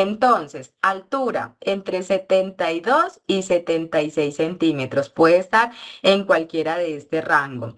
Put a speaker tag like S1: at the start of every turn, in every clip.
S1: Entonces, altura entre 72 y 76 centímetros. Puede estar en cualquiera de este rango.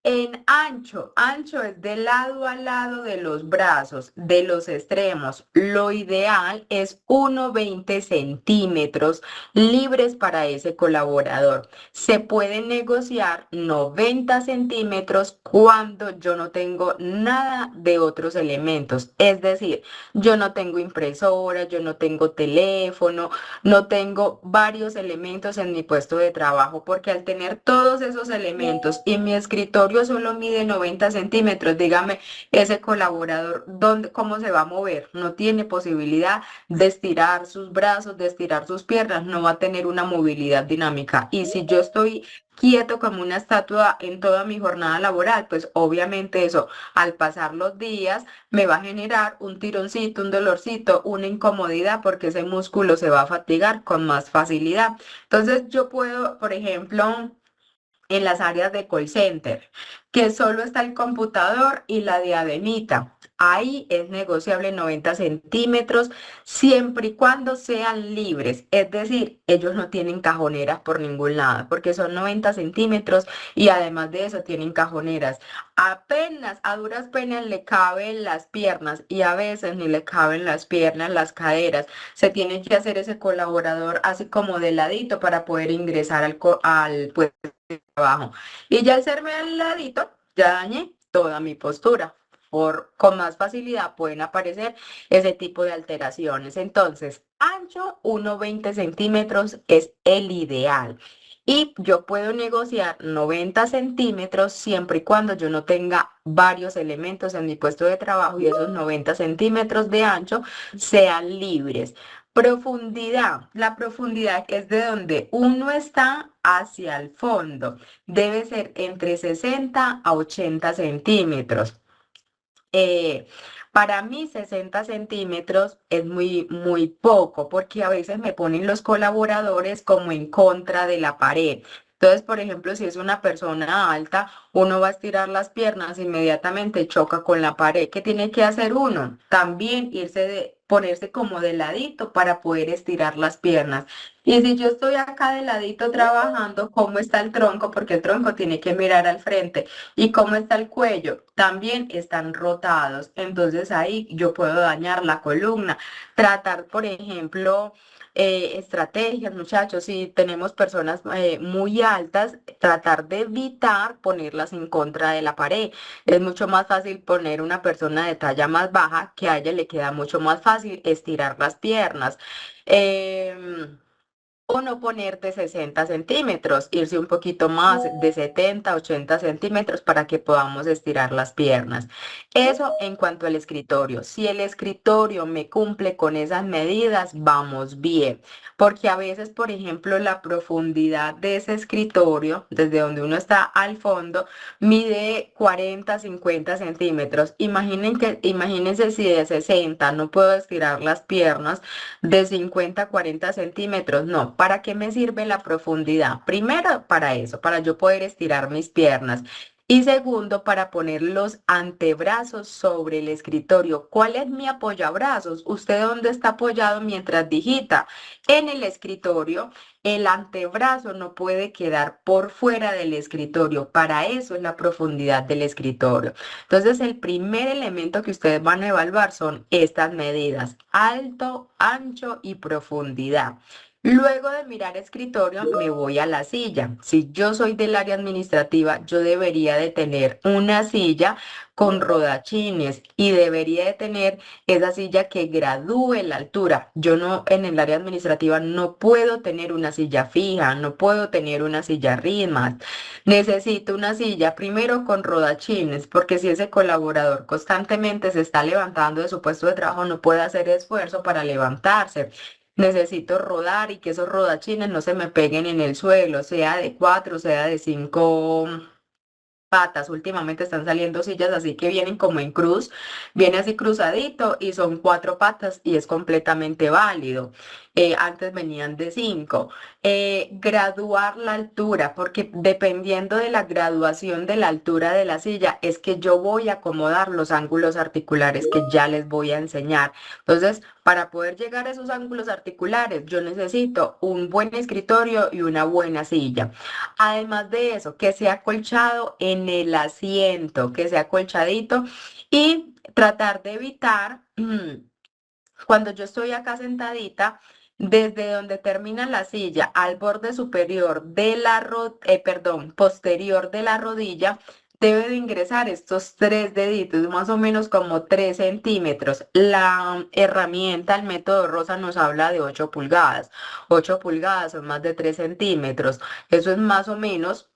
S1: En ancho, ancho es de lado a lado de los brazos, de los extremos. Lo ideal es 1,20 centímetros libres para ese colaborador. Se puede negociar 90 centímetros cuando yo no tengo nada de otros elementos. Es decir, yo no tengo impresora, yo no tengo teléfono, no tengo varios elementos en mi puesto de trabajo, porque al tener todos esos elementos y mi escritorio solo mide 90 centímetros, dígame, ese colaborador, ¿cómo se va a mover? No tiene posibilidad de estirar sus brazos, de estirar sus piernas, no va a tener una movilidad dinámica. Y si yo estoy quieto como una estatua en toda mi jornada laboral, pues obviamente eso, al pasar los días, me va a generar un tironcito, un dolorcito, una incomodidad porque ese músculo se va a fatigar con más facilidad. Entonces yo puedo, por ejemplo, en las áreas de call center, que solo está el computador y la diademita. Ahí es negociable 90 centímetros siempre y cuando sean libres. Es decir, ellos no tienen cajoneras por ningún lado, porque son 90 centímetros y además de eso tienen cajoneras. Apenas, a duras penas le caben las piernas y a veces ni le caben las piernas, las caderas. Se tiene que hacer ese colaborador así como de ladito para poder ingresar al pues, trabajo. Y ya al serme al ladito, ya dañé toda mi postura. Con más facilidad pueden aparecer ese tipo de alteraciones. Entonces, ancho 1,20 centímetros es el ideal. Y yo puedo negociar 90 centímetros siempre y cuando yo no tenga varios elementos en mi puesto de trabajo y esos 90 centímetros de ancho sean libres. Profundidad. La profundidad es de donde uno está hacia el fondo. Debe ser entre 60 a 80 centímetros. Eh, para mí 60 centímetros es muy poco porque a veces me ponen los colaboradores como en contra de la pared. Entonces, por ejemplo, si es una persona alta, uno va a estirar las piernas, inmediatamente choca con la pared. ¿Qué tiene que hacer uno? También ponerse como de ladito para poder estirar las piernas. Y si yo estoy acá de ladito trabajando, ¿cómo está el tronco? Porque el tronco tiene que mirar al frente. ¿Y cómo está el cuello? También están rotados. Entonces ahí yo puedo dañar la columna. Tratar, por ejemplo, estrategias, muchachos, si tenemos personas muy altas, tratar de evitar ponerlas en contra de la pared. Es mucho más fácil poner una persona de talla más baja, que a ella le queda mucho más fácil estirar las piernas. Em, o no ponerte 60 centímetros, irse un poquito más de 70, 80 centímetros para que podamos estirar las piernas. Eso en cuanto al escritorio. Si el escritorio me cumple con esas medidas, vamos bien. Porque a veces, por ejemplo, la profundidad de ese escritorio, desde donde uno está al fondo, mide 40, 50 centímetros. Imagínense si de 60 no puedo estirar las piernas de 50 a 40 centímetros. No, ¿para qué me sirve la profundidad? Primero, para eso, para yo poder estirar mis piernas. Y segundo, para poner los antebrazos sobre el escritorio. ¿Cuál es mi apoyabrazos? ¿Usted dónde está apoyado mientras digita? En el escritorio. El antebrazo no puede quedar por fuera del escritorio. Para eso es la profundidad del escritorio. Entonces, el primer elemento que ustedes van a evaluar son estas medidas: alto, ancho y profundidad. Luego de mirar escritorio, me voy a la silla. Si yo soy del área administrativa, yo debería de tener una silla con rodachines y debería de tener esa silla que gradúe la altura. Yo no, en el área administrativa no puedo tener una silla fija, no puedo tener una silla ritmas. Necesito una silla primero con rodachines, porque si ese colaborador constantemente se está levantando de su puesto de trabajo, no puede hacer esfuerzo para levantarse. Necesito rodar y que esos rodachines no se me peguen en el suelo, sea de 4, sea de 5 patas. Últimamente están saliendo sillas así que vienen como en cruz, viene así cruzadito y son 4 patas y es completamente válido. Antes venían de 5. Graduar la altura, porque dependiendo de la graduación de la altura de la silla, es que yo voy a acomodar los ángulos articulares que ya les voy a enseñar. Entonces, Para poder llegar a esos ángulos articulares, yo necesito un buen escritorio y una buena silla. Además de eso, que sea acolchado en el asiento, que sea acolchadito y tratar de evitar, cuando yo estoy acá sentadita, desde donde termina la silla al borde superior de perdón, posterior de la rodilla, debe de ingresar estos tres deditos, más o menos como 3 centímetros. La herramienta, el método Rosa nos habla de 8 pulgadas. 8 pulgadas son más de 3 centímetros. Eso es más o menos.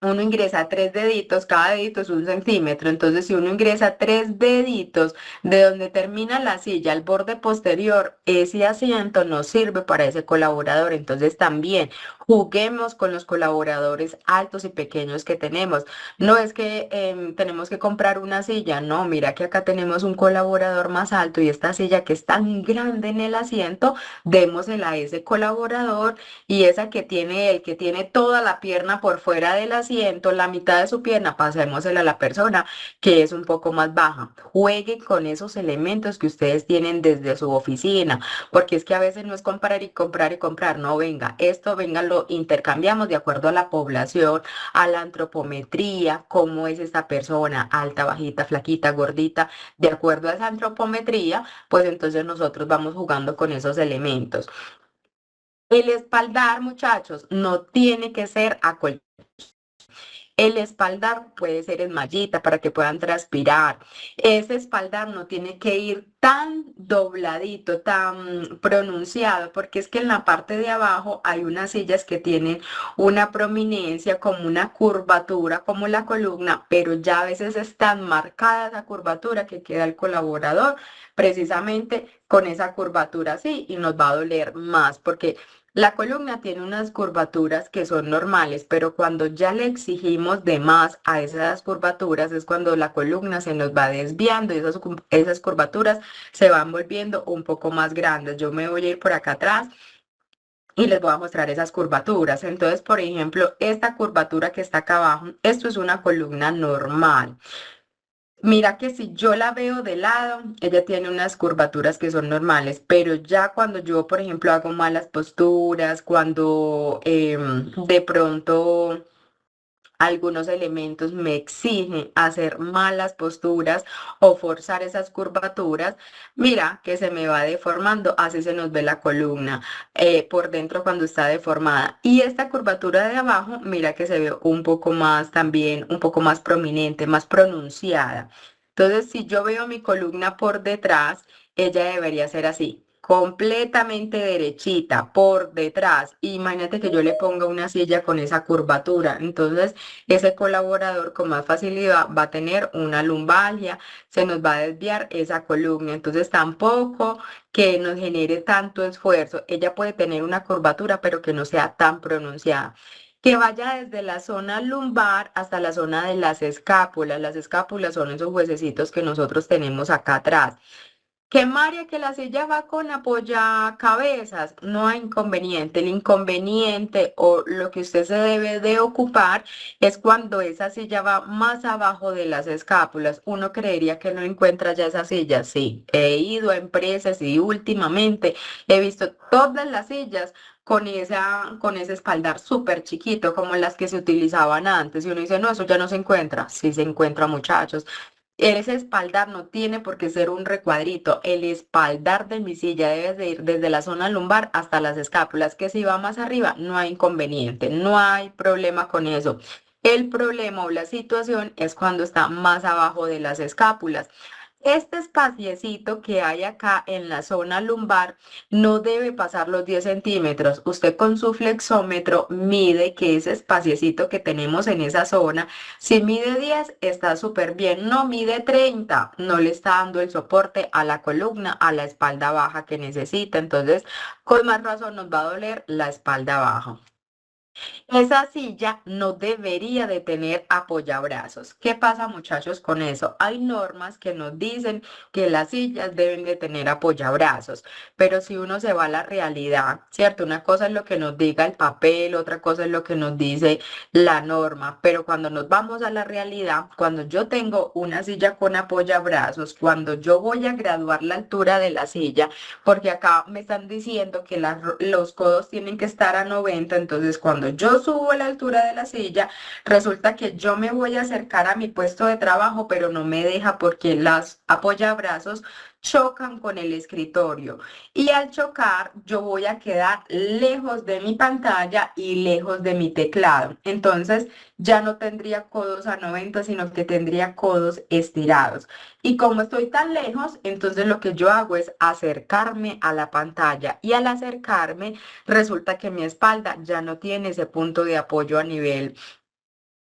S1: Uno ingresa 3 deditos, cada dedito es 1 centímetro, entonces si uno ingresa 3 deditos de donde termina la silla al borde posterior, ese asiento nos sirve para ese colaborador. Entonces también juguemos con los colaboradores altos y pequeños que tenemos. No es que tenemos que comprar una silla, no, mira que acá tenemos un colaborador más alto y esta silla que es tan grande en el asiento, démosela a ese colaborador, y esa que tiene él, que tiene toda la pierna por fuera del asiento, la mitad de su pierna, pasémosela a la persona que es un poco más baja. Jueguen con esos elementos que ustedes tienen desde su oficina, porque es que a veces no es comprar y comprar y comprar, no, venga, esto, venga, lo intercambiamos de acuerdo a la población, a la antropometría, cómo es esta persona, alta, bajita, flaquita, gordita, de acuerdo a esa antropometría, pues entonces nosotros vamos jugando con esos elementos. El espaldar, muchachos, no tiene que ser acolchado. El espaldar puede ser en mallita para que puedan transpirar. Ese espaldar no tiene que ir tan dobladito, tan pronunciado, porque es que en la parte de abajo hay unas sillas que tienen una prominencia, como una curvatura, como la columna, pero ya a veces es tan marcada esa curvatura que queda el colaborador precisamente con esa curvatura así y nos va a doler más, porque la columna tiene unas curvaturas que son normales, pero cuando ya le exigimos de más a esas curvaturas es cuando la columna se nos va desviando y esas curvaturas se van volviendo un poco más grandes. Yo me voy a ir por acá atrás y les voy a mostrar esas curvaturas. Entonces, por ejemplo, esta curvatura que está acá abajo, esto es una columna normal. Mira que si yo la veo de lado, ella tiene unas curvaturas que son normales, pero ya cuando yo, por ejemplo, hago malas posturas, cuando de pronto algunos elementos me exigen hacer malas posturas o forzar esas curvaturas, mira que se me va deformando, así se nos ve la columna por dentro cuando está deformada. Y esta curvatura de abajo, mira que se ve un poco más también, un poco más prominente, más pronunciada. Entonces, si yo veo mi columna por detrás, ella debería ser así, completamente derechita por detrás. Imagínate que yo le ponga una silla con esa curvatura. Entonces, ese colaborador con más facilidad va a tener una lumbalgia, se nos va a desviar esa columna. Entonces, tampoco que nos genere tanto esfuerzo. Ella puede tener una curvatura, pero que no sea tan pronunciada. Que vaya desde la zona lumbar hasta la zona de las escápulas. Las escápulas son esos huesecitos que nosotros tenemos acá atrás. Que María, que la silla va con apoyacabezas, no hay inconveniente. El inconveniente o lo que usted se debe de ocupar es cuando esa silla va más abajo de las escápulas. Uno creería que no encuentra ya esa silla. Sí, he ido a empresas y últimamente he visto todas las sillas con ese espaldar súper chiquito, como las que se utilizaban antes. Y uno dice, no, eso ya no se encuentra. Sí se encuentra, muchachos. Ese espaldar no tiene por qué ser un recuadrito. El espaldar de mi silla debe de ir desde la zona lumbar hasta las escápulas, que si va más arriba no hay inconveniente, no hay problema con eso. El problema o la situación es cuando está más abajo de las escápulas. Este espaciecito que hay acá en la zona lumbar no debe pasar los 10 centímetros. Usted con su flexómetro mide que ese espaciecito que tenemos en esa zona, si mide 10 está súper bien. No mide 30, no le está dando el soporte a la columna, a la espalda baja que necesita. Entonces, con más razón nos va a doler la espalda baja. Esa silla no debería de tener apoyabrazos. ¿Qué pasa, muchachos, con eso? Hay normas que nos dicen que las sillas deben de tener apoyabrazos, pero si uno se va a la realidad, ¿cierto? Una cosa es lo que nos diga el papel, otra cosa es lo que nos dice la norma, pero cuando nos vamos a la realidad, cuando yo tengo una silla con apoyabrazos, cuando yo voy a graduar la altura de la silla, porque acá me están diciendo que los codos tienen que estar a 90, entonces cuando yo subo a la altura de la silla, resulta que yo me voy a acercar a mi puesto de trabajo, pero no me deja porque las apoyabrazos chocan con el escritorio y al chocar yo voy a quedar lejos de mi pantalla y lejos de mi teclado. Entonces ya no tendría codos a 90, sino que tendría codos estirados. Y como estoy tan lejos, entonces lo que yo hago es acercarme a la pantalla y al acercarme resulta que mi espalda ya no tiene ese punto de apoyo a nivel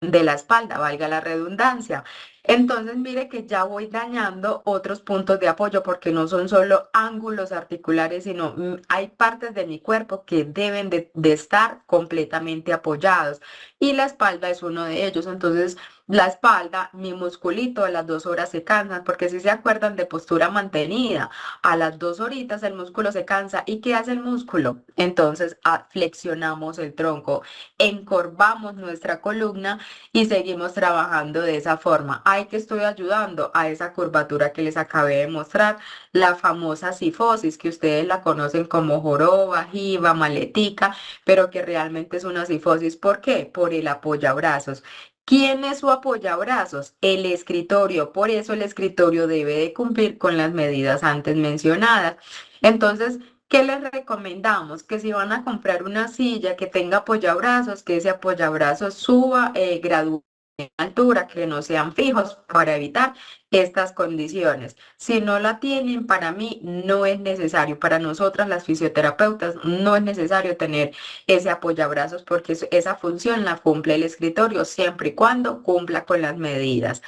S1: de la espalda, valga la redundancia. Entonces, mire que ya voy dañando otros puntos de apoyo porque no son solo ángulos articulares, sino hay partes de mi cuerpo que deben de estar completamente apoyados y la espalda es uno de ellos. Entonces, la espalda, mi musculito a las 2 horas se cansan porque si se acuerdan de postura mantenida, a las 2 horitas el músculo se cansa. ¿Y qué hace el músculo? Entonces, flexionamos el tronco, encorvamos nuestra columna y seguimos trabajando de esa forma. Hay que estoy ayudando a esa curvatura que les acabé de mostrar, la famosa cifosis, que ustedes la conocen como joroba, jiba, maletica, pero que realmente es una cifosis. ¿Por qué? Por el apoyabrazos. ¿Quién es su apoyabrazos? El escritorio. Por eso el escritorio debe de cumplir con las medidas antes mencionadas. Entonces, ¿qué les recomendamos? Que si van a comprar una silla que tenga apoyabrazos, que ese apoyabrazos suba, gradúe en altura, que no sean fijos para evitar estas condiciones. Si no la tienen, para mí no es necesario, para nosotras las fisioterapeutas no es necesario tener ese apoyabrazos porque esa función la cumple el escritorio siempre y cuando cumpla con las medidas.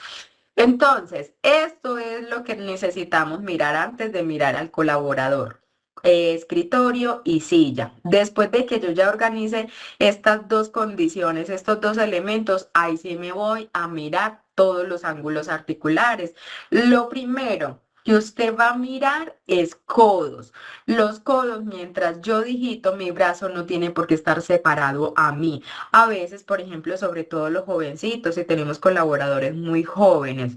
S1: Entonces, esto es lo que necesitamos mirar antes de mirar al colaborador. Escritorio y silla. Después de que yo ya organice estas dos condiciones, estos dos elementos, ahí sí me voy a mirar todos los ángulos articulares. Lo primero que usted va a mirar es codos. Los codos, mientras yo digito, mi brazo no tiene por qué estar separado a mí. A veces, por ejemplo, sobre todo los jovencitos, si tenemos colaboradores muy jóvenes.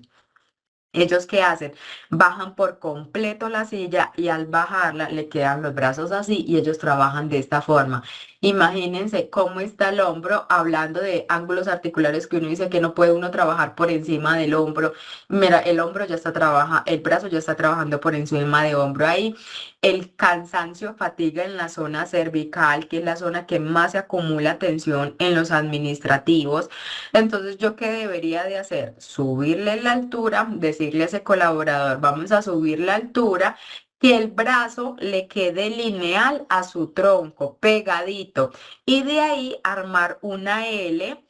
S1: ¿Ellos qué hacen? Bajan por completo la silla y al bajarla le quedan los brazos así y ellos trabajan de esta forma. Imagínense cómo está el hombro, hablando de ángulos articulares que uno dice que no puede uno trabajar por encima del hombro. Mira, el hombro ya está trabajando, el brazo ya está trabajando por encima de hombro ahí. El cansancio, fatiga en la zona cervical, que es la zona que más se acumula tensión en los administrativos. Entonces, ¿yo qué debería de hacer? Subirle la altura, decirle a ese colaborador, vamos a subir la altura, que el brazo le quede lineal a su tronco, pegadito, y de ahí armar una L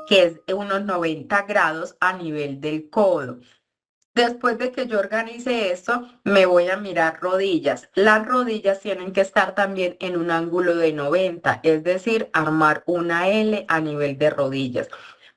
S1: que es unos 90 grados a nivel del codo. Después de que yo organice esto, me voy a mirar rodillas. Las rodillas tienen que estar también en un ángulo de 90, es decir, armar una L a nivel de rodillas.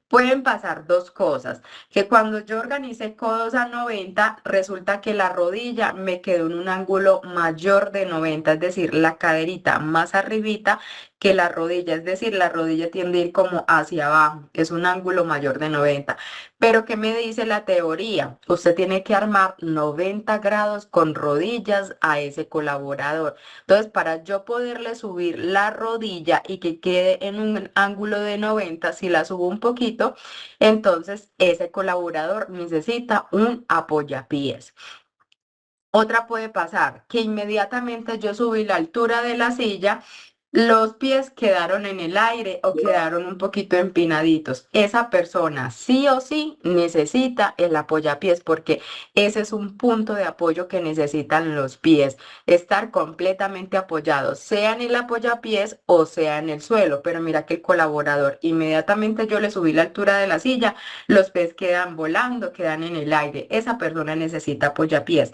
S1: Pueden pasar dos cosas, que cuando yo organice codos a 90, resulta que la rodilla me quedó en un ángulo mayor de 90, es decir, la caderita más arribita que la rodilla, es decir, la rodilla tiende a ir como hacia abajo, es un ángulo mayor de 90. Pero ¿qué me dice la teoría? Usted tiene que armar 90 grados con rodillas a ese colaborador. Entonces, para yo poderle subir la rodilla y que quede en un ángulo de 90, si la subo un poquito, entonces ese colaborador necesita un apoyapiés. Otra puede pasar que inmediatamente yo subí la altura de la silla, los pies quedaron en el aire o quedaron un poquito empinaditos. Esa persona sí o sí necesita el apoyapiés porque ese es un punto de apoyo que necesitan los pies. Estar completamente apoyados, sea en el apoyapiés o sea en el suelo. Pero mira que el colaborador, inmediatamente yo le subí la altura de la silla, los pies quedan volando, quedan en el aire. Esa persona necesita apoyapiés.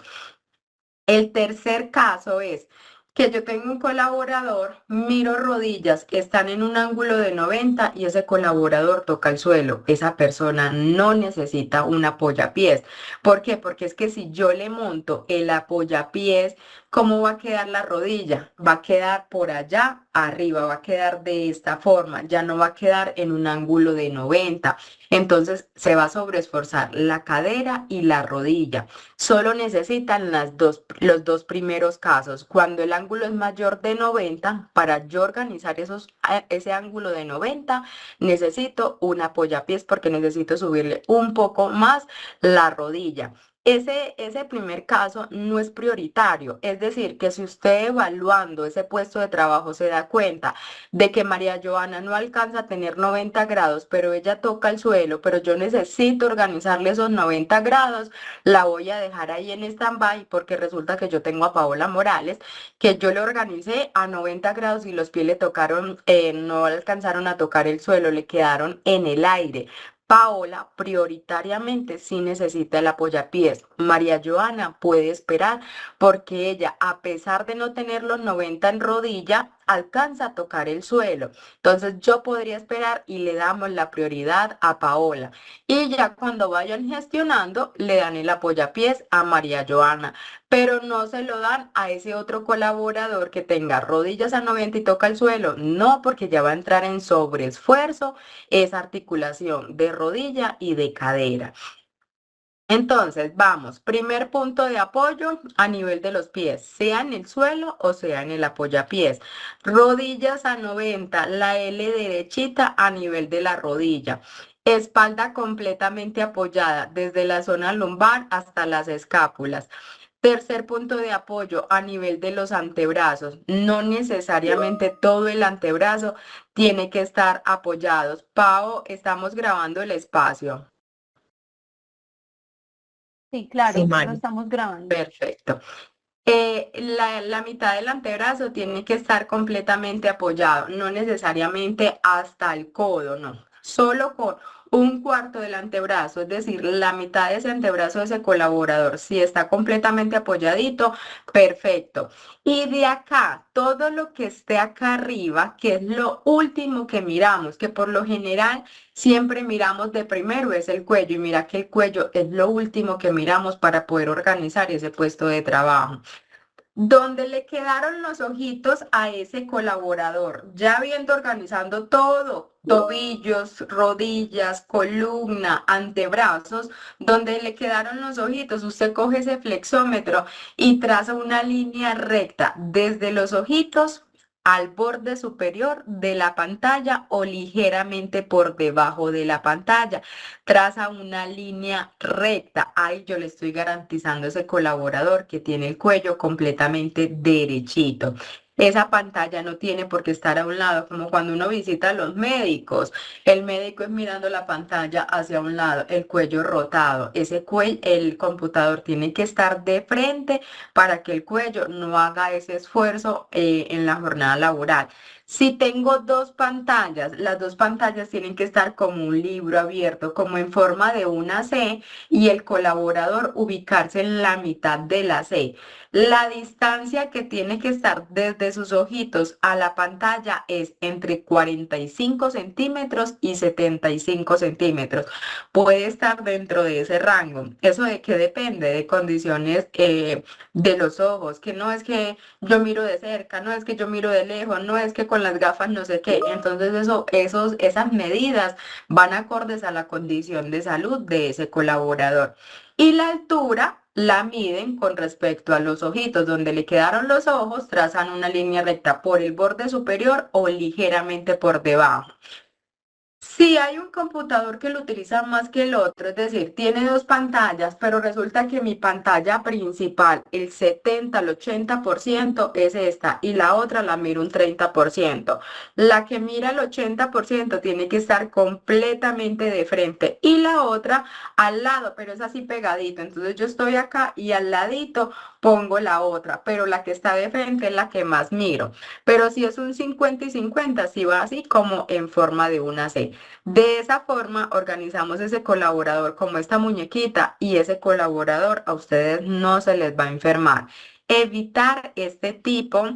S1: El tercer caso es que yo tengo un colaborador, miro rodillas, están en un ángulo de 90 y ese colaborador toca el suelo. Esa persona no necesita un apoyapiés. ¿Por qué? Porque es que si yo le monto el apoyapiés, ¿cómo va a quedar la rodilla? Va a quedar por allá arriba, va a quedar de esta forma, ya no va a quedar en un ángulo de 90. Entonces se va a sobreesforzar la cadera y la rodilla. Solo necesitan los dos primeros casos. Cuando el ángulo es mayor de 90, para yo organizar ese ángulo de 90, necesito un apoyapiés porque necesito subirle un poco más la rodilla. Ese primer caso no es prioritario, es decir, que si usted evaluando ese puesto de trabajo se da cuenta de que María Joana no alcanza a tener 90 grados, pero ella toca el suelo, pero yo necesito organizarle esos 90 grados, la voy a dejar ahí en stand-by porque resulta que yo tengo a Paola Morales, que yo le organicé a 90 grados y los pies le tocaron, no alcanzaron a tocar el suelo, le quedaron en el aire. Paola prioritariamente sí necesita el apoyapiés. María Joana puede esperar porque ella, a pesar de no tener los 90 en rodilla, alcanza a tocar el suelo. Entonces yo podría esperar y le damos la prioridad a Paola. Y ya cuando vayan gestionando, le dan el apoyapiés a María Joana, pero no se lo dan a ese otro colaborador que tenga rodillas a 90 y toca el suelo. No, porque ya va a entrar en sobreesfuerzo esa articulación de rodilla y de cadera. Entonces, vamos, primer punto de apoyo a nivel de los pies, sea en el suelo o sea en el apoyapiés. Rodillas a 90, la L derechita a nivel de la rodilla. Espalda completamente apoyada desde la zona lumbar hasta las escápulas. Tercer punto de apoyo a nivel de los antebrazos. No necesariamente todo el antebrazo tiene que estar apoyados. Pau, estamos grabando el espacio.
S2: Sí,
S1: Sí,
S2: claro, lo
S1: Mari.
S2: estamos grabando.
S1: Perfecto. La mitad del antebrazo tiene que estar completamente apoyado, no necesariamente hasta el codo, no. Solo con un cuarto del antebrazo, es decir, la mitad de ese antebrazo de ese colaborador, si está completamente apoyadito, perfecto. Y de acá, todo lo que esté acá arriba, que es lo último que miramos, que por lo general siempre miramos de primero, es el cuello, y mira que el cuello es lo último que miramos para poder organizar ese puesto de trabajo. Donde le quedaron los ojitos a ese colaborador, ya viendo organizando todo, tobillos, rodillas, columna, antebrazos, donde le quedaron los ojitos, usted coge ese flexómetro y traza una línea recta desde los ojitos al borde superior de la pantalla o ligeramente por debajo de la pantalla. Traza una línea recta. Ahí yo le estoy garantizando a ese colaborador que tiene el cuello completamente derechito. Esa pantalla no tiene por qué estar a un lado, como cuando uno visita a los médicos. El médico es mirando la pantalla hacia un lado, el cuello rotado. Ese cuello, el computador tiene que estar de frente para que el cuello no haga ese esfuerzo en la jornada laboral. Si tengo dos pantallas, las dos pantallas tienen que estar como un libro abierto, como en forma de una C y el colaborador ubicarse en la mitad de la C. La distancia que tiene que estar desde sus ojitos a la pantalla es entre 45 centímetros y 75 centímetros. Puede estar dentro de ese rango. ¿Eso de qué depende? De condiciones de los ojos, que no es que yo miro de cerca, no es que yo miro de lejos, no es que con las gafas no sé qué. Entonces esas medidas van acordes a la condición de salud de ese colaborador. Y la altura la miden con respecto a los ojitos, donde le quedaron los ojos, trazan una línea recta por el borde superior o ligeramente por debajo. Si hay un computador que lo utiliza más que el otro, es decir, tiene dos pantallas, pero resulta que mi pantalla principal, el 70 al 80% es esta y la otra la miro un 30%. La que mira el 80% tiene que estar completamente de frente y la otra al lado, pero es así pegadito. Entonces yo estoy acá y al ladito pongo la otra, pero la que está de frente es la que más miro. Pero si es un 50 y 50, si va así como en forma de una C. De esa forma organizamos ese colaborador como esta muñequita y ese colaborador a ustedes no se les va a enfermar. Evitar este tipo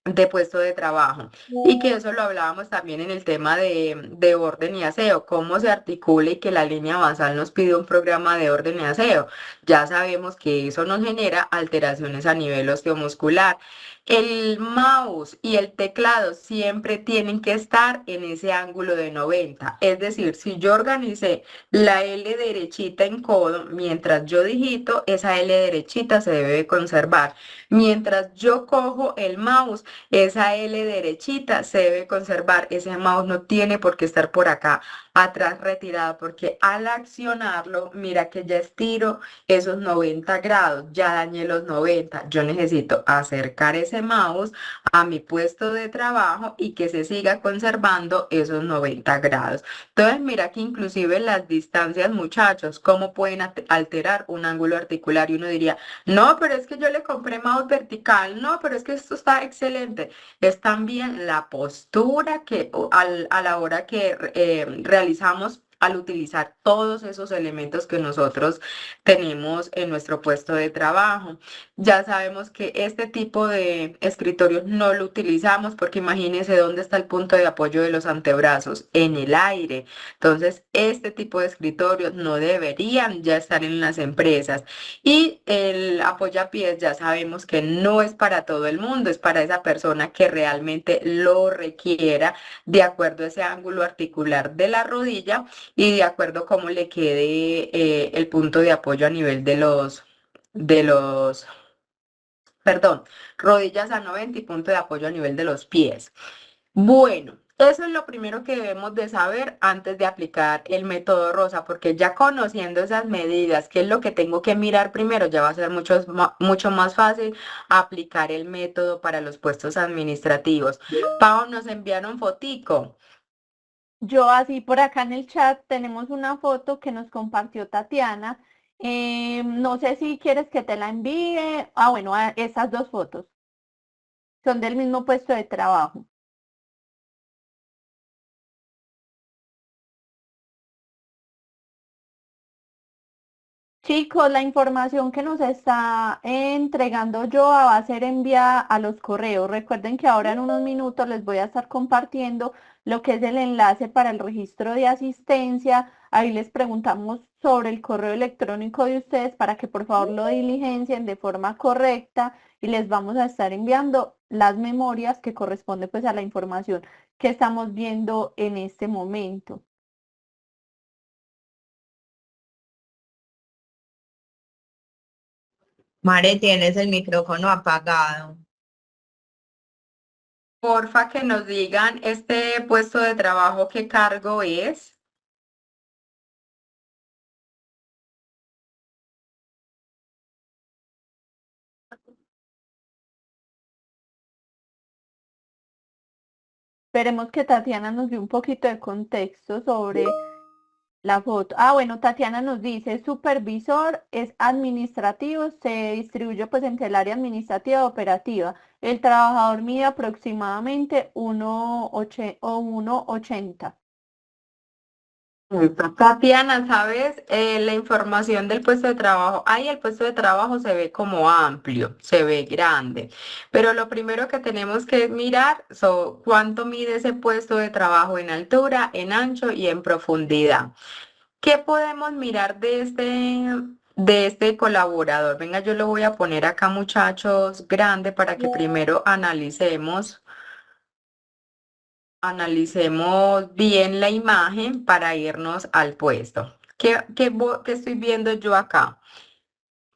S1: de puesto de trabajo. Y que eso lo hablábamos también en el tema de orden y aseo, cómo se articula y que la línea basal nos pide un programa de orden y aseo. Ya sabemos que eso nos genera alteraciones a nivel osteomuscular. El mouse y el teclado siempre tienen que estar en ese ángulo de 90. Es decir, si yo organicé la L derechita en codo, mientras yo digito, esa L derechita se debe conservar. Mientras yo cojo el mouse, esa L derechita se debe conservar. Ese mouse no tiene por qué estar por acá atrás retirado, porque al accionarlo, mira que ya estiro esos 90 grados, ya dañé los 90. Yo necesito acercar ese mouse a mi puesto de trabajo y que se siga conservando esos 90 grados. Entonces, mira que inclusive las distancias, muchachos, cómo pueden alterar un ángulo articular. Y uno diría, no, pero es que yo le compré mouse vertical. No, pero es que esto está excelente. Es también la postura que a la hora que realizamos al utilizar todos esos elementos que nosotros tenemos en nuestro puesto de trabajo. Ya sabemos que este tipo de escritorios no lo utilizamos porque imagínense dónde está el punto de apoyo de los antebrazos, en el aire. Entonces, este tipo de escritorios no deberían ya estar en las empresas. Y el apoyapiés ya sabemos que no es para todo el mundo, es para esa persona que realmente lo requiera de acuerdo a ese ángulo articular de la rodilla y de acuerdo a cómo le quede el punto de apoyo a nivel de los, perdón, rodillas a 90 y punto de apoyo a nivel de los pies. Bueno, eso es lo primero que debemos de saber antes de aplicar el método Rosa, porque ya conociendo esas medidas, qué es lo que tengo que mirar primero, ya va a ser mucho más fácil aplicar el método para los puestos administrativos. Pau, nos enviaron fotico.
S2: Yo así por acá en el chat tenemos una foto que nos compartió Tatiana. No sé si quieres que te la envíe. Ah, bueno, esas dos fotos son del mismo puesto de trabajo. Chicos, la información que nos está entregando Joa va a ser enviada a los correos. Recuerden que ahora en unos minutos les voy a estar compartiendo lo que es el enlace para el registro de asistencia. Ahí les preguntamos sobre el correo electrónico de ustedes para que por favor lo diligencien de forma correcta y les vamos a estar enviando las memorias que corresponden pues a la información que estamos viendo en este momento.
S3: Mare, tienes el micrófono apagado.
S1: Porfa, que nos digan este puesto de trabajo, qué cargo es.
S2: Esperemos que Tatiana nos dé un poquito de contexto sobre la foto. Ah, bueno, Tatiana nos dice, supervisor es administrativo, se distribuye pues entre el área administrativa y operativa. El trabajador mide aproximadamente 1,80.
S1: Listo. Tatiana, ¿sabes? La información del puesto de trabajo. Ahí el puesto de trabajo se ve como amplio, se ve grande, pero lo primero que tenemos que mirar es cuánto mide ese puesto de trabajo en altura, en ancho y en profundidad. ¿Qué podemos mirar de este colaborador? Venga, yo lo voy a poner acá, muchachos, grande para que primero analicemos bien la imagen para irnos al puesto. ¿Qué estoy viendo yo acá?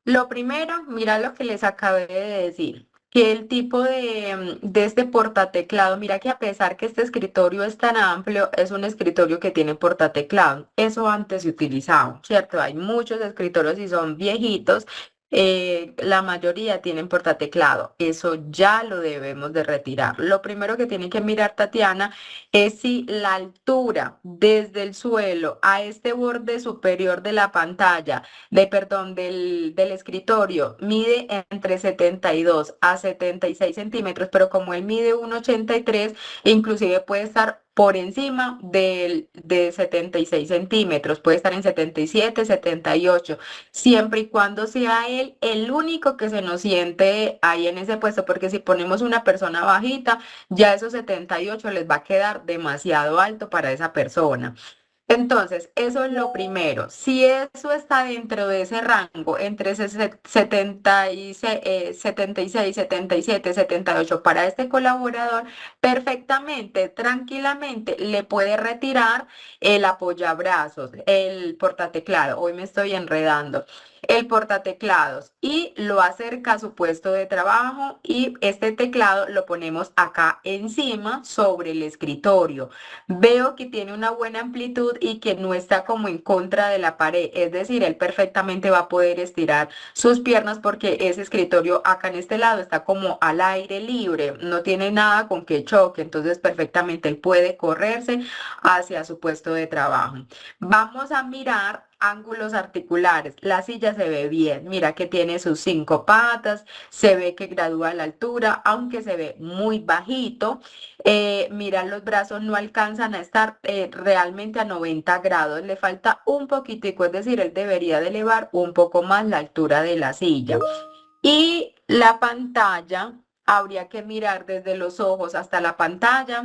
S1: Lo primero, mira lo que les acabé de decir, que el tipo de este portateclado, mira que a pesar que este escritorio es tan amplio, es un escritorio que tiene portateclado. Eso antes se utilizaba, ¿cierto? Hay muchos escritorios y son viejitos. La mayoría tienen portateclado. Eso ya lo debemos de retirar. Lo primero que tiene que mirar Tatiana es si la altura desde el suelo a este borde superior de la pantalla del escritorio mide entre 72 a 76 centímetros, pero como él mide 1,83, inclusive puede estar por encima de 76 centímetros, puede estar en 77, 78, siempre y cuando sea él el único que se nos siente ahí en ese puesto, porque si ponemos una persona bajita, ya esos 78 les va a quedar demasiado alto para esa persona. Entonces, eso es lo primero. Si eso está dentro de ese rango, entre ese 76, 77, 78 para este colaborador, perfectamente, tranquilamente, le puede retirar el apoyabrazos, el portateclado. Hoy me estoy enredando. El portateclados y lo acerca a su puesto de trabajo y este teclado lo ponemos acá encima sobre el escritorio. Veo que tiene una buena amplitud y que no está como en contra de la pared, es decir, él perfectamente va a poder estirar sus piernas porque ese escritorio acá en este lado está como al aire libre, no tiene nada con que choque, entonces perfectamente él puede correrse hacia su puesto de trabajo. Vamos a mirar ángulos articulares. La silla se ve bien, mira que tiene sus 5 patas, se ve que gradúa la altura, aunque se ve muy bajito. Mira, los brazos no alcanzan a estar realmente a 90 grados, le falta un poquitico, es decir, él debería de elevar un poco más la altura de la silla. Y la pantalla, habría que mirar desde los ojos hasta la pantalla.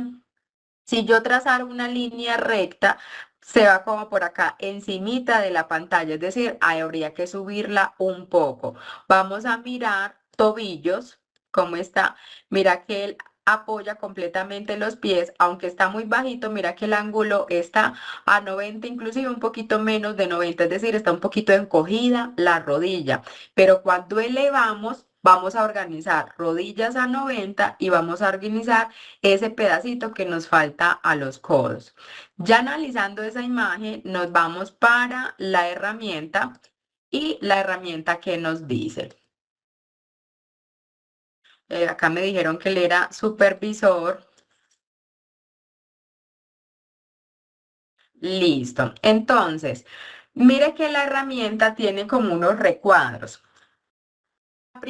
S1: Si yo trazara una línea recta, se va como por acá, encimita de la pantalla, es decir, ahí habría que subirla un poco. Vamos a mirar tobillos, cómo está. Mira que él apoya completamente los pies, aunque está muy bajito, mira que el ángulo está a 90, inclusive un poquito menos de 90, es decir, está un poquito encogida la rodilla. Pero cuando elevamos, vamos a organizar rodillas a 90 y vamos a organizar ese pedacito que nos falta a los codos. Ya analizando esa imagen, nos vamos para la herramienta y la herramienta que nos dice. Acá me dijeron que él era supervisor. Listo. Entonces, mire que la herramienta tiene como unos recuadros. La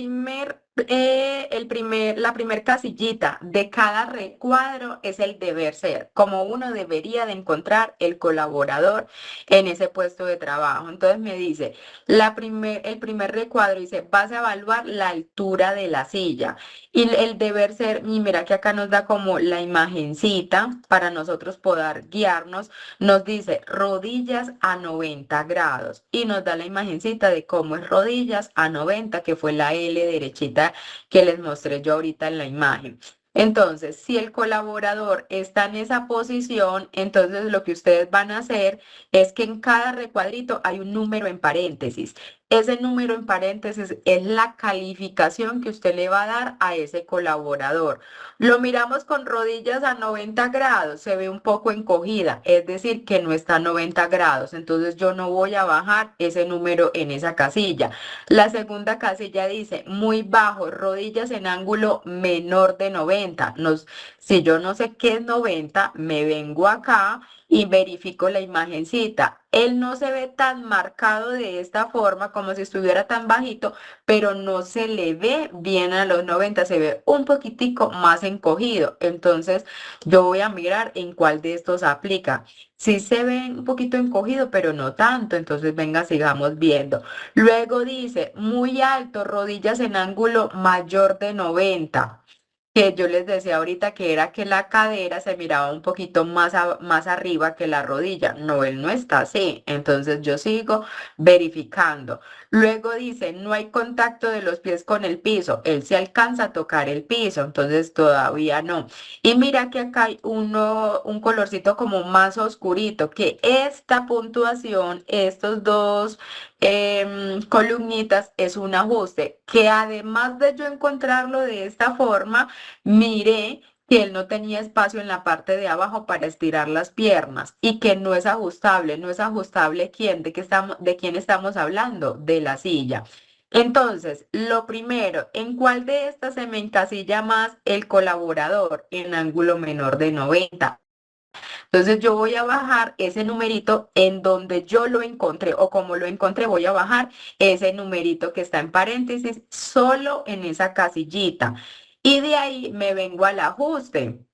S1: primer casillita de cada recuadro es el deber ser, como uno debería de encontrar el colaborador en ese puesto de trabajo. Entonces me dice, el primer recuadro dice, vas a evaluar la altura de la silla. Y el deber ser, y mira que acá nos da como la imagencita para nosotros poder guiarnos, nos dice rodillas a 90 grados y nos da la imagencita de cómo es rodillas a 90, que fue la L derechita que les mostré yo ahorita en la imagen. Entonces, si el colaborador está en esa posición, entonces lo que ustedes van a hacer es que en cada recuadrito hay un número en paréntesis. Ese número en paréntesis es la calificación que usted le va a dar a ese colaborador. Lo miramos con rodillas a 90 grados, se ve un poco encogida, es decir, que no está a 90 grados. Entonces yo no voy a bajar ese número en esa casilla. La segunda casilla dice muy bajo, rodillas en ángulo menor de 90. Si yo no sé qué es 90, me vengo acá y verifico la imagencita. Él no se ve tan marcado de esta forma como si estuviera tan bajito, pero no se le ve bien a los 90, se ve un poquitico más encogido. Entonces yo voy a mirar en cuál de estos aplica. Sí se ve un poquito encogido, pero no tanto. Entonces venga, sigamos viendo. Luego dice, muy alto, rodillas en ángulo mayor de 90, que yo les decía ahorita que era que la cadera se miraba un poquito más arriba que la rodilla. No, él no está así. Entonces yo sigo verificando. Luego dice, no hay contacto de los pies con el piso. Él se alcanza a tocar el piso, entonces todavía no. Y mira que acá hay un colorcito como más oscurito, que esta puntuación, estos dos columnitas es un ajuste que además de yo encontrarlo de esta forma, miré que él no tenía espacio en la parte de abajo para estirar las piernas y que no es ajustable. No es ajustable ¿quién? ¿De quién estamos hablando? De la silla. Entonces, lo primero, ¿en cuál de estas se me encasilla más el colaborador? En ángulo menor de 90. Entonces yo voy a bajar ese numerito en donde yo lo encontré o como lo encontré, voy a bajar ese numerito que está en paréntesis solo en esa casillita. Y de ahí me vengo al ajuste.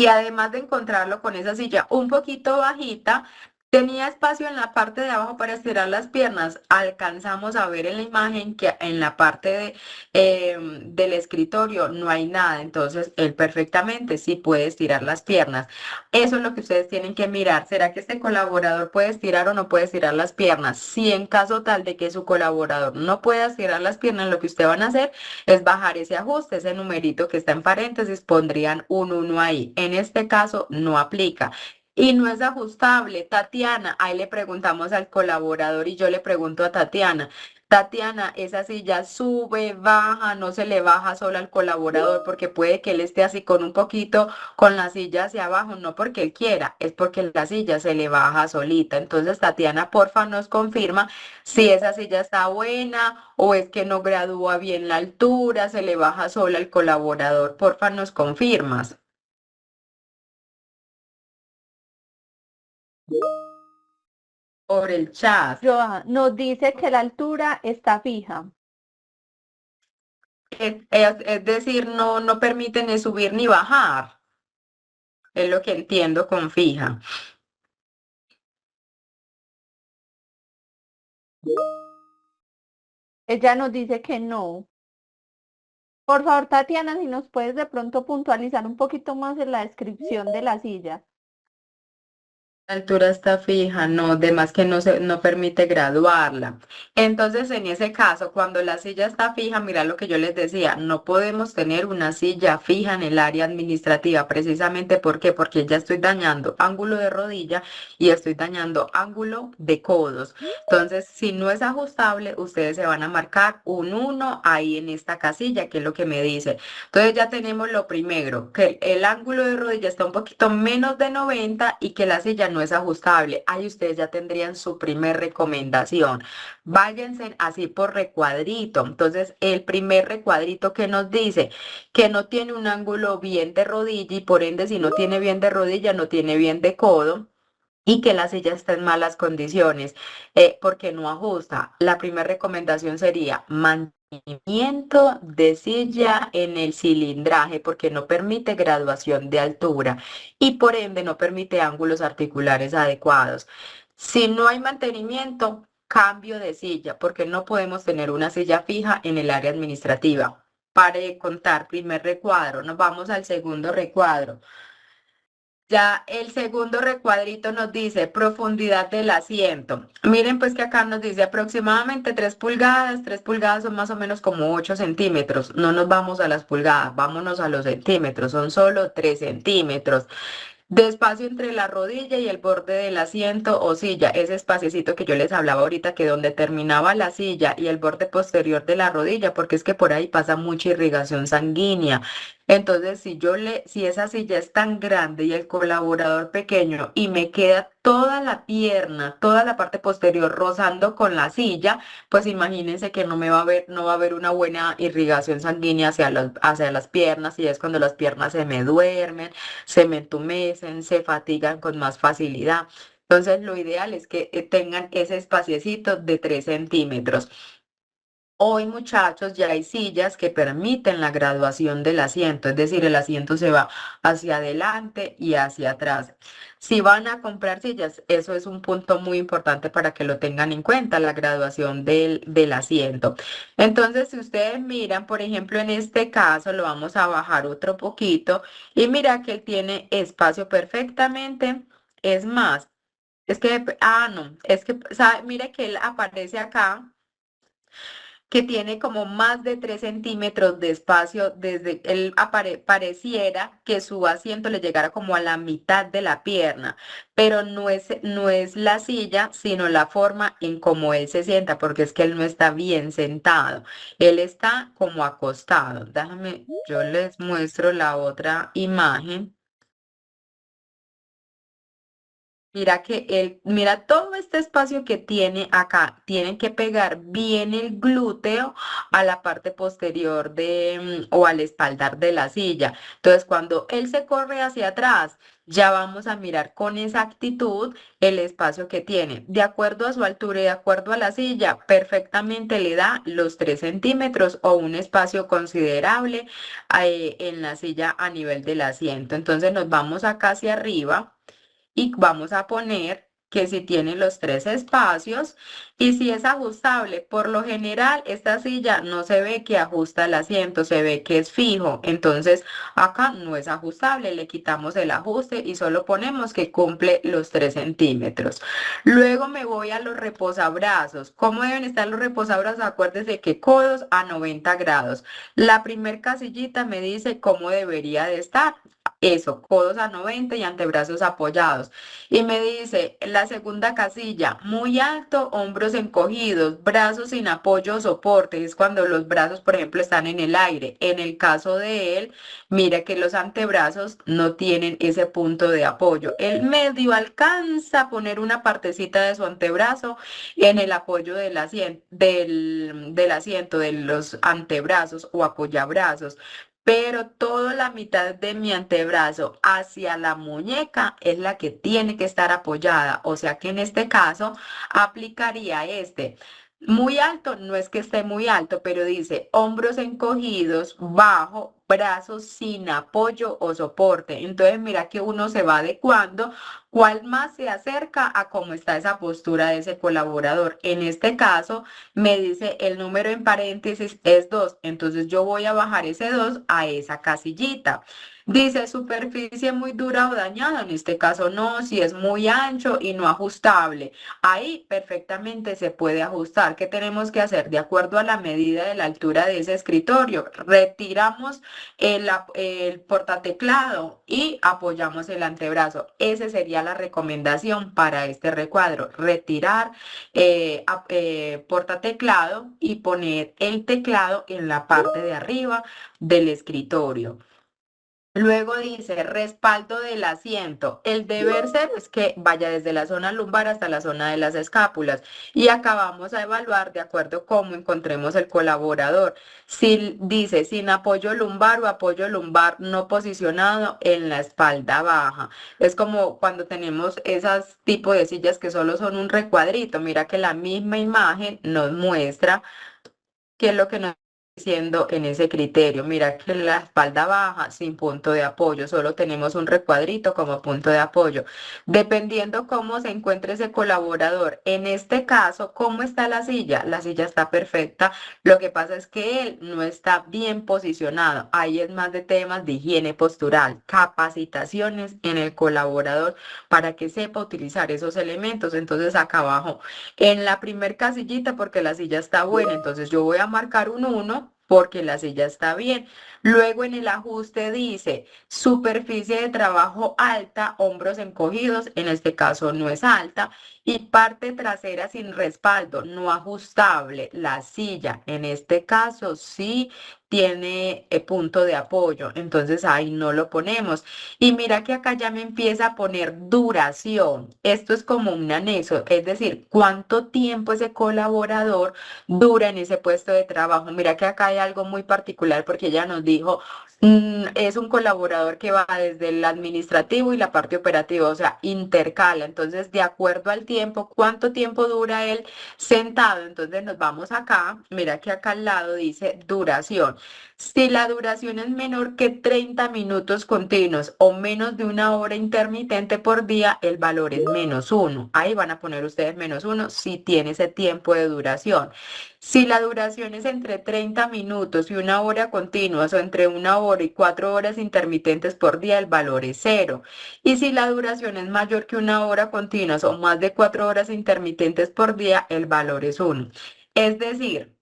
S1: y además de encontrarlo con esa silla un poquito bajita, tenía espacio en la parte de abajo para estirar las piernas. Alcanzamos a ver en la imagen que en la parte del escritorio no hay nada, entonces él perfectamente sí puede estirar las piernas. Eso es lo que ustedes tienen que mirar. ¿Será que este colaborador puede estirar o no puede estirar las piernas? Si en caso tal de que su colaborador no pueda estirar las piernas, lo que ustedes van a hacer es bajar ese ajuste, ese numerito que está en paréntesis, pondrían un 1 ahí. En este caso no aplica. Y no es ajustable, Tatiana. Ahí le preguntamos al colaborador y yo le pregunto a Tatiana. Tatiana, esa silla sube, baja, no se le baja solo al colaborador porque puede que él esté así con un poquito con la silla hacia abajo, no porque él quiera, es porque la silla se le baja solita. Entonces, Tatiana, porfa, nos confirma si esa silla está buena o es que no gradúa bien la altura, se le baja sola al colaborador. Porfa, nos confirmas. Por el chat.
S2: Joa, nos dice que la altura está fija.
S1: Es decir, no permiten ni subir ni bajar. Es lo que entiendo con fija.
S2: Ella nos dice que no. Por favor, Tatiana, si nos puedes de pronto puntualizar un poquito más en la descripción de la silla.
S1: La altura está fija, no, además que no permite graduarla. Entonces, en ese caso, cuando la silla está fija, mira lo que yo les decía, no podemos tener una silla fija en el área administrativa, precisamente ¿por qué? Porque ya estoy dañando ángulo de rodilla y estoy dañando ángulo de codos. Entonces, si no es ajustable, ustedes se van a marcar un 1 ahí en esta casilla, que es lo que me dice. Entonces ya tenemos lo primero, que el ángulo de rodilla está un poquito menos de 90 y que la silla no es ajustable. Ahí ustedes ya tendrían su primer recomendación. Váyanse así por recuadrito. Entonces, el primer recuadrito que nos dice que no tiene un ángulo bien de rodilla y por ende, si no tiene bien de rodilla, no tiene bien de codo y que la silla está en malas condiciones porque no ajusta. La primera recomendación sería mantenimiento de silla en el cilindraje porque no permite graduación de altura y por ende no permite ángulos articulares adecuados. Si no hay mantenimiento, cambio de silla porque no podemos tener una silla fija en el área administrativa. Pare de contar, primer recuadro, nos vamos al segundo recuadro. Ya el segundo recuadrito nos dice profundidad del asiento. Miren pues que acá nos dice aproximadamente 3 pulgadas. 3 pulgadas son más o menos como 8 centímetros. No nos vamos a las pulgadas, vámonos a los centímetros. Son solo 3 centímetros. De espacio entre la rodilla y el borde del asiento o silla, ese espaciecito que yo les hablaba ahorita, que donde terminaba la silla y el borde posterior de la rodilla, porque es que por ahí pasa mucha irrigación sanguínea. Entonces, si esa silla es tan grande y el colaborador pequeño y me queda toda la pierna, toda la parte posterior rozando con la silla, pues imagínense que no va a haber una buena irrigación sanguínea hacia las piernas y es cuando las piernas se me duermen, se me entumecen, se fatigan con más facilidad. Entonces, lo ideal es que tengan ese espaciecito de 3 centímetros. Hoy, muchachos, ya hay sillas que permiten la graduación del asiento, es decir, el asiento se va hacia adelante y hacia atrás. Si van a comprar sillas, eso es un punto muy importante para que lo tengan en cuenta, la graduación del asiento. Entonces, si ustedes miran, por ejemplo, en este caso, lo vamos a bajar otro poquito y mira que él tiene espacio perfectamente. Es más, no, es que, mire que él aparece acá que tiene como más de 3 centímetros de espacio desde él pareciera que su asiento le llegara como a la mitad de la pierna, pero no es la silla, sino la forma en cómo él se sienta, porque es que él no está bien sentado, él está como acostado. Déjame, yo les muestro la otra imagen. mira todo este espacio que tiene acá, tienen que pegar bien el glúteo a la parte posterior o al espaldar de la silla. Entonces, cuando él se corre hacia atrás, ya vamos a mirar con exactitud el espacio que tiene. De acuerdo a su altura y de acuerdo a la silla, perfectamente le da los 3 centímetros o un espacio considerable en la silla a nivel del asiento. Entonces, nos vamos acá hacia arriba y vamos a poner que si tiene los 3 espacios y si es ajustable. Por lo general, esta silla no se ve que ajusta el asiento, se ve que es fijo. Entonces, acá no es ajustable, le quitamos el ajuste y solo ponemos que cumple los 3 centímetros. Luego me voy a los reposabrazos. ¿Cómo deben estar los reposabrazos? Acuérdense que codos a 90 grados. La primer casillita me dice cómo debería de estar. Eso, codos a 90 y antebrazos apoyados. Y me dice, la segunda casilla, muy alto, hombros encogidos, brazos sin apoyo o soporte. Es cuando los brazos, por ejemplo, están en el aire. En el caso de él, mira que los antebrazos no tienen ese punto de apoyo. El medio alcanza a poner una partecita de su antebrazo en el apoyo del asiento, de los antebrazos o apoyabrazos, pero toda la mitad de mi antebrazo hacia la muñeca es la que tiene que estar apoyada. O sea que en este caso aplicaría este. Muy alto, no es que esté muy alto, pero dice hombros encogidos, bajo, brazos sin apoyo o soporte. Entonces mira que uno se va adecuando cuál más se acerca a cómo está esa postura de ese colaborador. En este caso me dice el número en paréntesis es 2, entonces yo voy a bajar ese 2 a esa casillita. Dice superficie muy dura o dañada, en este caso no, si es muy ancho y no ajustable. Ahí perfectamente se puede ajustar. ¿Qué tenemos que hacer? De acuerdo a la medida de la altura de ese escritorio, retiramos el portateclado y apoyamos el antebrazo. Esa sería la recomendación para este recuadro. Retirar portateclado y poner el teclado en la parte de arriba del escritorio. Luego dice respaldo del asiento. El deber ser es que vaya desde la zona lumbar hasta la zona de las escápulas. Y acá vamos a evaluar de acuerdo a cómo encontremos el colaborador. Si dice sin apoyo lumbar o apoyo lumbar no posicionado en la espalda baja. Es como cuando tenemos esos tipos de sillas que solo son un recuadrito. Mira que la misma imagen nos muestra qué es lo que nos está diciendo en ese criterio. Mira que la espalda baja sin punto de apoyo, solo tenemos un recuadrito como punto de apoyo. Dependiendo cómo se encuentre ese colaborador, en este caso, ¿cómo está la silla? La silla está perfecta, lo que pasa es que él no está bien posicionado. Ahí es más de temas de higiene postural, capacitaciones en el colaborador para que sepa utilizar esos elementos. Entonces acá abajo en la primer casillita porque la silla está buena, entonces yo voy a marcar un 1 porque la silla está bien. Luego en el ajuste dice superficie de trabajo alta, hombros encogidos, en este caso no es alta, y parte trasera sin respaldo, no ajustable. La silla en este caso sí tiene punto de apoyo, entonces ahí no lo ponemos. Y mira que acá ya me empieza a poner duración. Esto es como un anexo, es decir, cuánto tiempo ese colaborador dura en ese puesto de trabajo. Mira que acá hay algo muy particular porque ella nos dijo, es un colaborador que va desde el administrativo y la parte operativa, o sea, intercala. Entonces, de acuerdo al tiempo, ¿cuánto tiempo dura él sentado? Entonces nos vamos acá, mira que acá al lado dice duración. Si la duración es menor que 30 minutos continuos o menos de una hora intermitente por día, el valor es -1. Ahí van a poner ustedes -1 si tiene ese tiempo de duración. Si la duración es entre 30 minutos y una hora continuas o entre una hora y 4 horas intermitentes por día, el valor es 0. Y si la duración es mayor que una hora continuas o más de 4 horas intermitentes por día, el valor es 1. Es decir,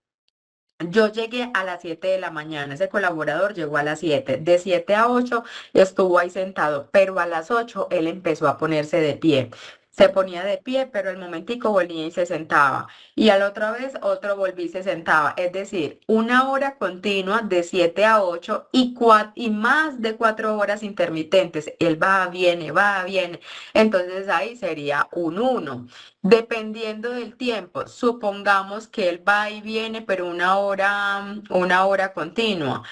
S1: yo llegué a las 7 de la mañana, ese colaborador llegó a las 7, de 7 a 8 estuvo ahí sentado, pero a las 8 él empezó a ponerse de pie. Se ponía de pie, pero al momentico volvía y se sentaba. Y a la otra vez otro volvía y se sentaba. Es decir, una hora continua de 7 a 8 y más de 4 horas intermitentes. Él va, viene, va, viene. Entonces ahí sería un 1. Dependiendo del tiempo, supongamos que él va y viene, pero una hora continua.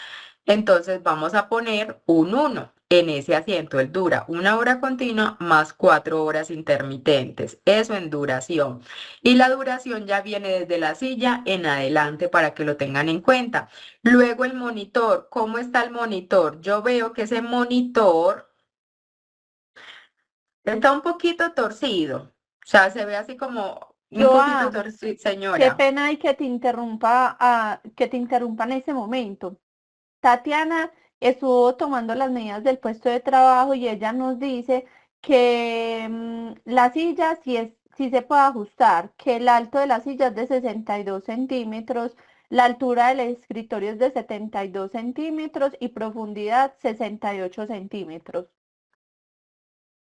S1: Entonces vamos a poner un 1 en ese asiento. Él dura una hora continua más 4 horas intermitentes. Eso en duración. Y la duración ya viene desde la silla en adelante para que lo tengan en cuenta. Luego el monitor. ¿Cómo está el monitor? Yo veo que ese monitor está un poquito torcido. O sea, se ve así como un poquito
S2: Joa,
S1: torcido,
S2: qué
S1: señora.
S2: pena y que te interrumpa, que te interrumpa en ese momento. Tatiana estuvo tomando las medidas del puesto de trabajo y ella nos dice que la silla sí se puede ajustar, que el alto de la silla es de 62 centímetros, la altura del escritorio es de 72 centímetros y profundidad 68 centímetros.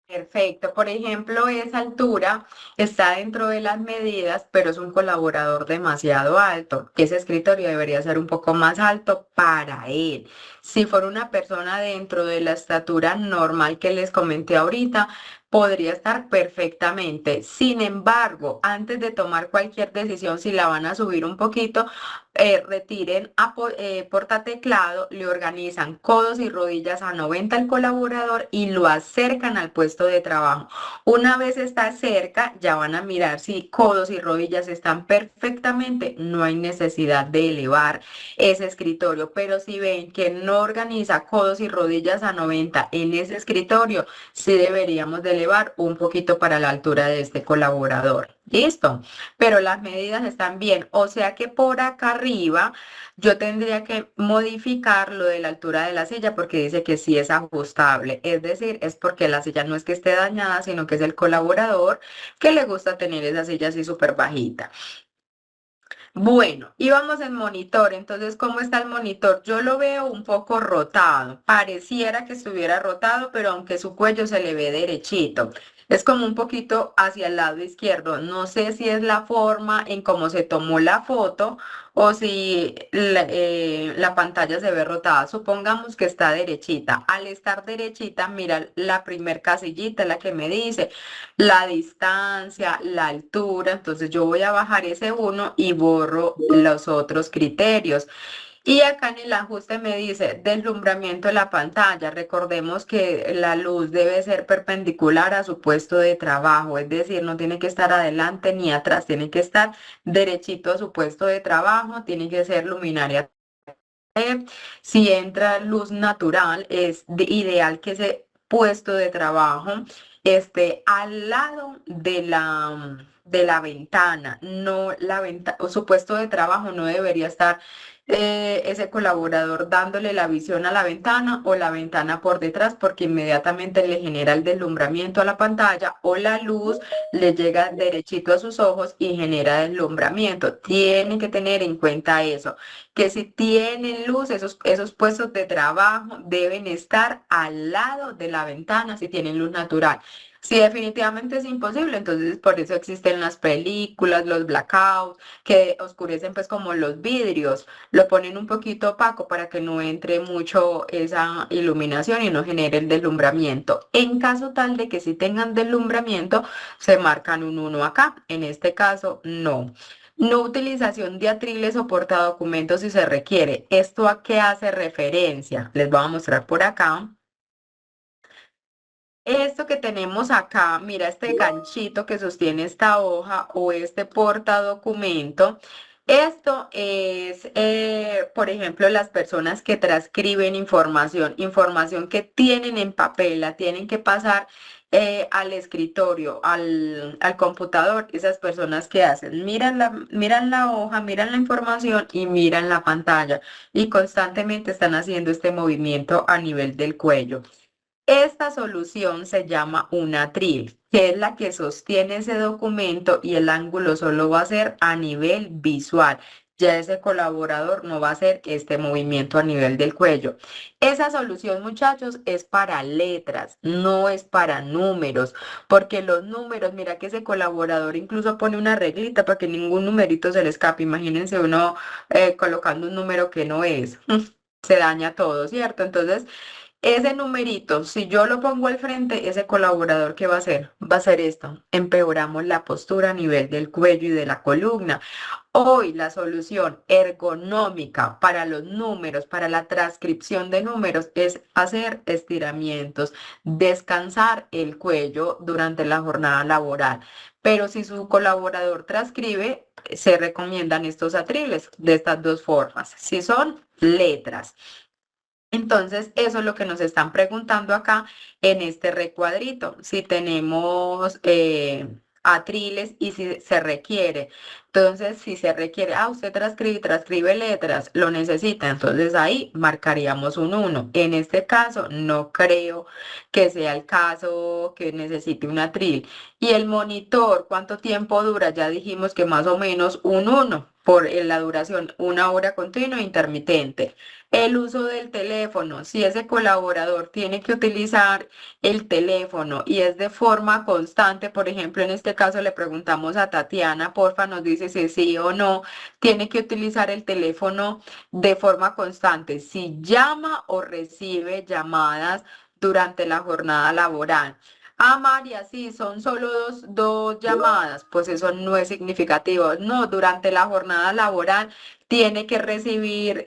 S1: Perfecto. Por ejemplo, esa altura está dentro de las medidas, pero es un colaborador demasiado alto. Ese escritorio debería ser un poco más alto para él. Si fuera una persona dentro de la estatura normal que les comenté ahorita, podría estar perfectamente. Sin embargo, antes de tomar cualquier decisión, si la van a subir un poquito, retiren a portateclado, le organizan codos y rodillas a 90 al colaborador y lo acercan al puesto de trabajo. Una vez está cerca, ya van a mirar si codos y rodillas están perfectamente, no hay necesidad de elevar ese escritorio, pero si ven que no organiza codos y rodillas a 90 en ese escritorio, sí deberíamos de elevar un poquito para la altura de este colaborador. ¿Listo? Pero las medidas están bien, o sea que por acá arriba yo tendría que modificar lo de la altura de la silla porque dice que sí es ajustable, es decir, es porque la silla no es que esté dañada, sino que es el colaborador que le gusta tener esa silla así súper bajita. Bueno, y vamos en monitor. Entonces, ¿cómo está el monitor? Yo lo veo un poco rotado. Pareciera que estuviera rotado, pero aunque su cuello se le ve derechito. Es como un poquito hacia el lado izquierdo. No sé si es la forma en cómo se tomó la foto o si la pantalla se ve rotada. Supongamos que está derechita. Al estar derechita, mira la primer casillita, la que me dice la distancia, la altura. Entonces yo voy a bajar ese uno y borro los otros criterios. Y acá en el ajuste me dice deslumbramiento de la pantalla. Recordemos que la luz debe ser perpendicular a su puesto de trabajo, es decir, no tiene que estar adelante ni atrás, tiene que estar derechito a su puesto de trabajo, tiene que ser luminaria. Si entra luz natural, es ideal que ese puesto de trabajo esté al lado de la ventana. No la ventana, su puesto de trabajo no debería estar ese colaborador dándole la visión a la ventana o la ventana por detrás porque inmediatamente le genera el deslumbramiento a la pantalla o la luz le llega derechito a sus ojos y genera deslumbramiento. Tienen que tener en cuenta eso, que si tienen luz, esos puestos de trabajo deben estar al lado de la ventana si tienen luz natural. Si definitivamente es imposible, entonces por eso existen las películas, los blackouts, que oscurecen pues como los vidrios, lo ponen un poquito opaco para que no entre mucho esa iluminación y no genere el deslumbramiento. En caso tal de que si tengan deslumbramiento, se marcan un 1 acá, en este caso no. No utilización de atriles o portadocumentos si se requiere. ¿Esto a qué hace referencia? Les voy a mostrar por acá. Esto que tenemos acá, mira este ganchito que sostiene esta hoja o este portadocumento. Esto es, por ejemplo, las personas que transcriben información, información que tienen en papel, la tienen que pasar al escritorio, al computador. Esas personas que hacen, miran la hoja, miran la información y miran la pantalla y constantemente están haciendo este movimiento a nivel del cuello. Esta solución se llama un atril, que es la que sostiene ese documento y el ángulo solo va a ser a nivel visual. ya ese colaborador no va a hacer este movimiento a nivel del cuello. Esa solución, muchachos, es para letras, no es para números, porque los números, mira que ese colaborador incluso pone una reglita para que ningún numerito se le escape. Imagínense uno colocando un número que no es, se daña todo, ¿cierto? Entonces, ese numerito, si yo lo pongo al frente, ese colaborador, ¿qué va a hacer? Va a hacer esto. Empeoramos la postura a nivel del cuello y de la columna. Hoy la solución ergonómica para los números, para la transcripción de números, es hacer estiramientos, descansar el cuello durante la jornada laboral. Pero si su colaborador transcribe, se recomiendan estos atriles de estas dos formas. Si son letras. Entonces, eso es lo que nos están preguntando acá en este recuadrito. Si tenemos atriles y si se requiere. Entonces, si se requiere, usted transcribe letras, lo necesita. Entonces, ahí marcaríamos un 1. En este caso, no creo que sea el caso que necesite un atril. Y el monitor, ¿cuánto tiempo dura? Ya dijimos que más o menos un 1 por la duración, 1 hora continua e intermitente. El uso del teléfono, si ese colaborador tiene que utilizar el teléfono y es de forma constante, por ejemplo, en este caso le preguntamos a Tatiana, porfa, nos dice si sí o no, tiene que utilizar el teléfono de forma constante, si llama o recibe llamadas durante la jornada laboral. María, sí, son solo dos llamadas, pues eso no es significativo. No, durante la jornada laboral tiene que recibir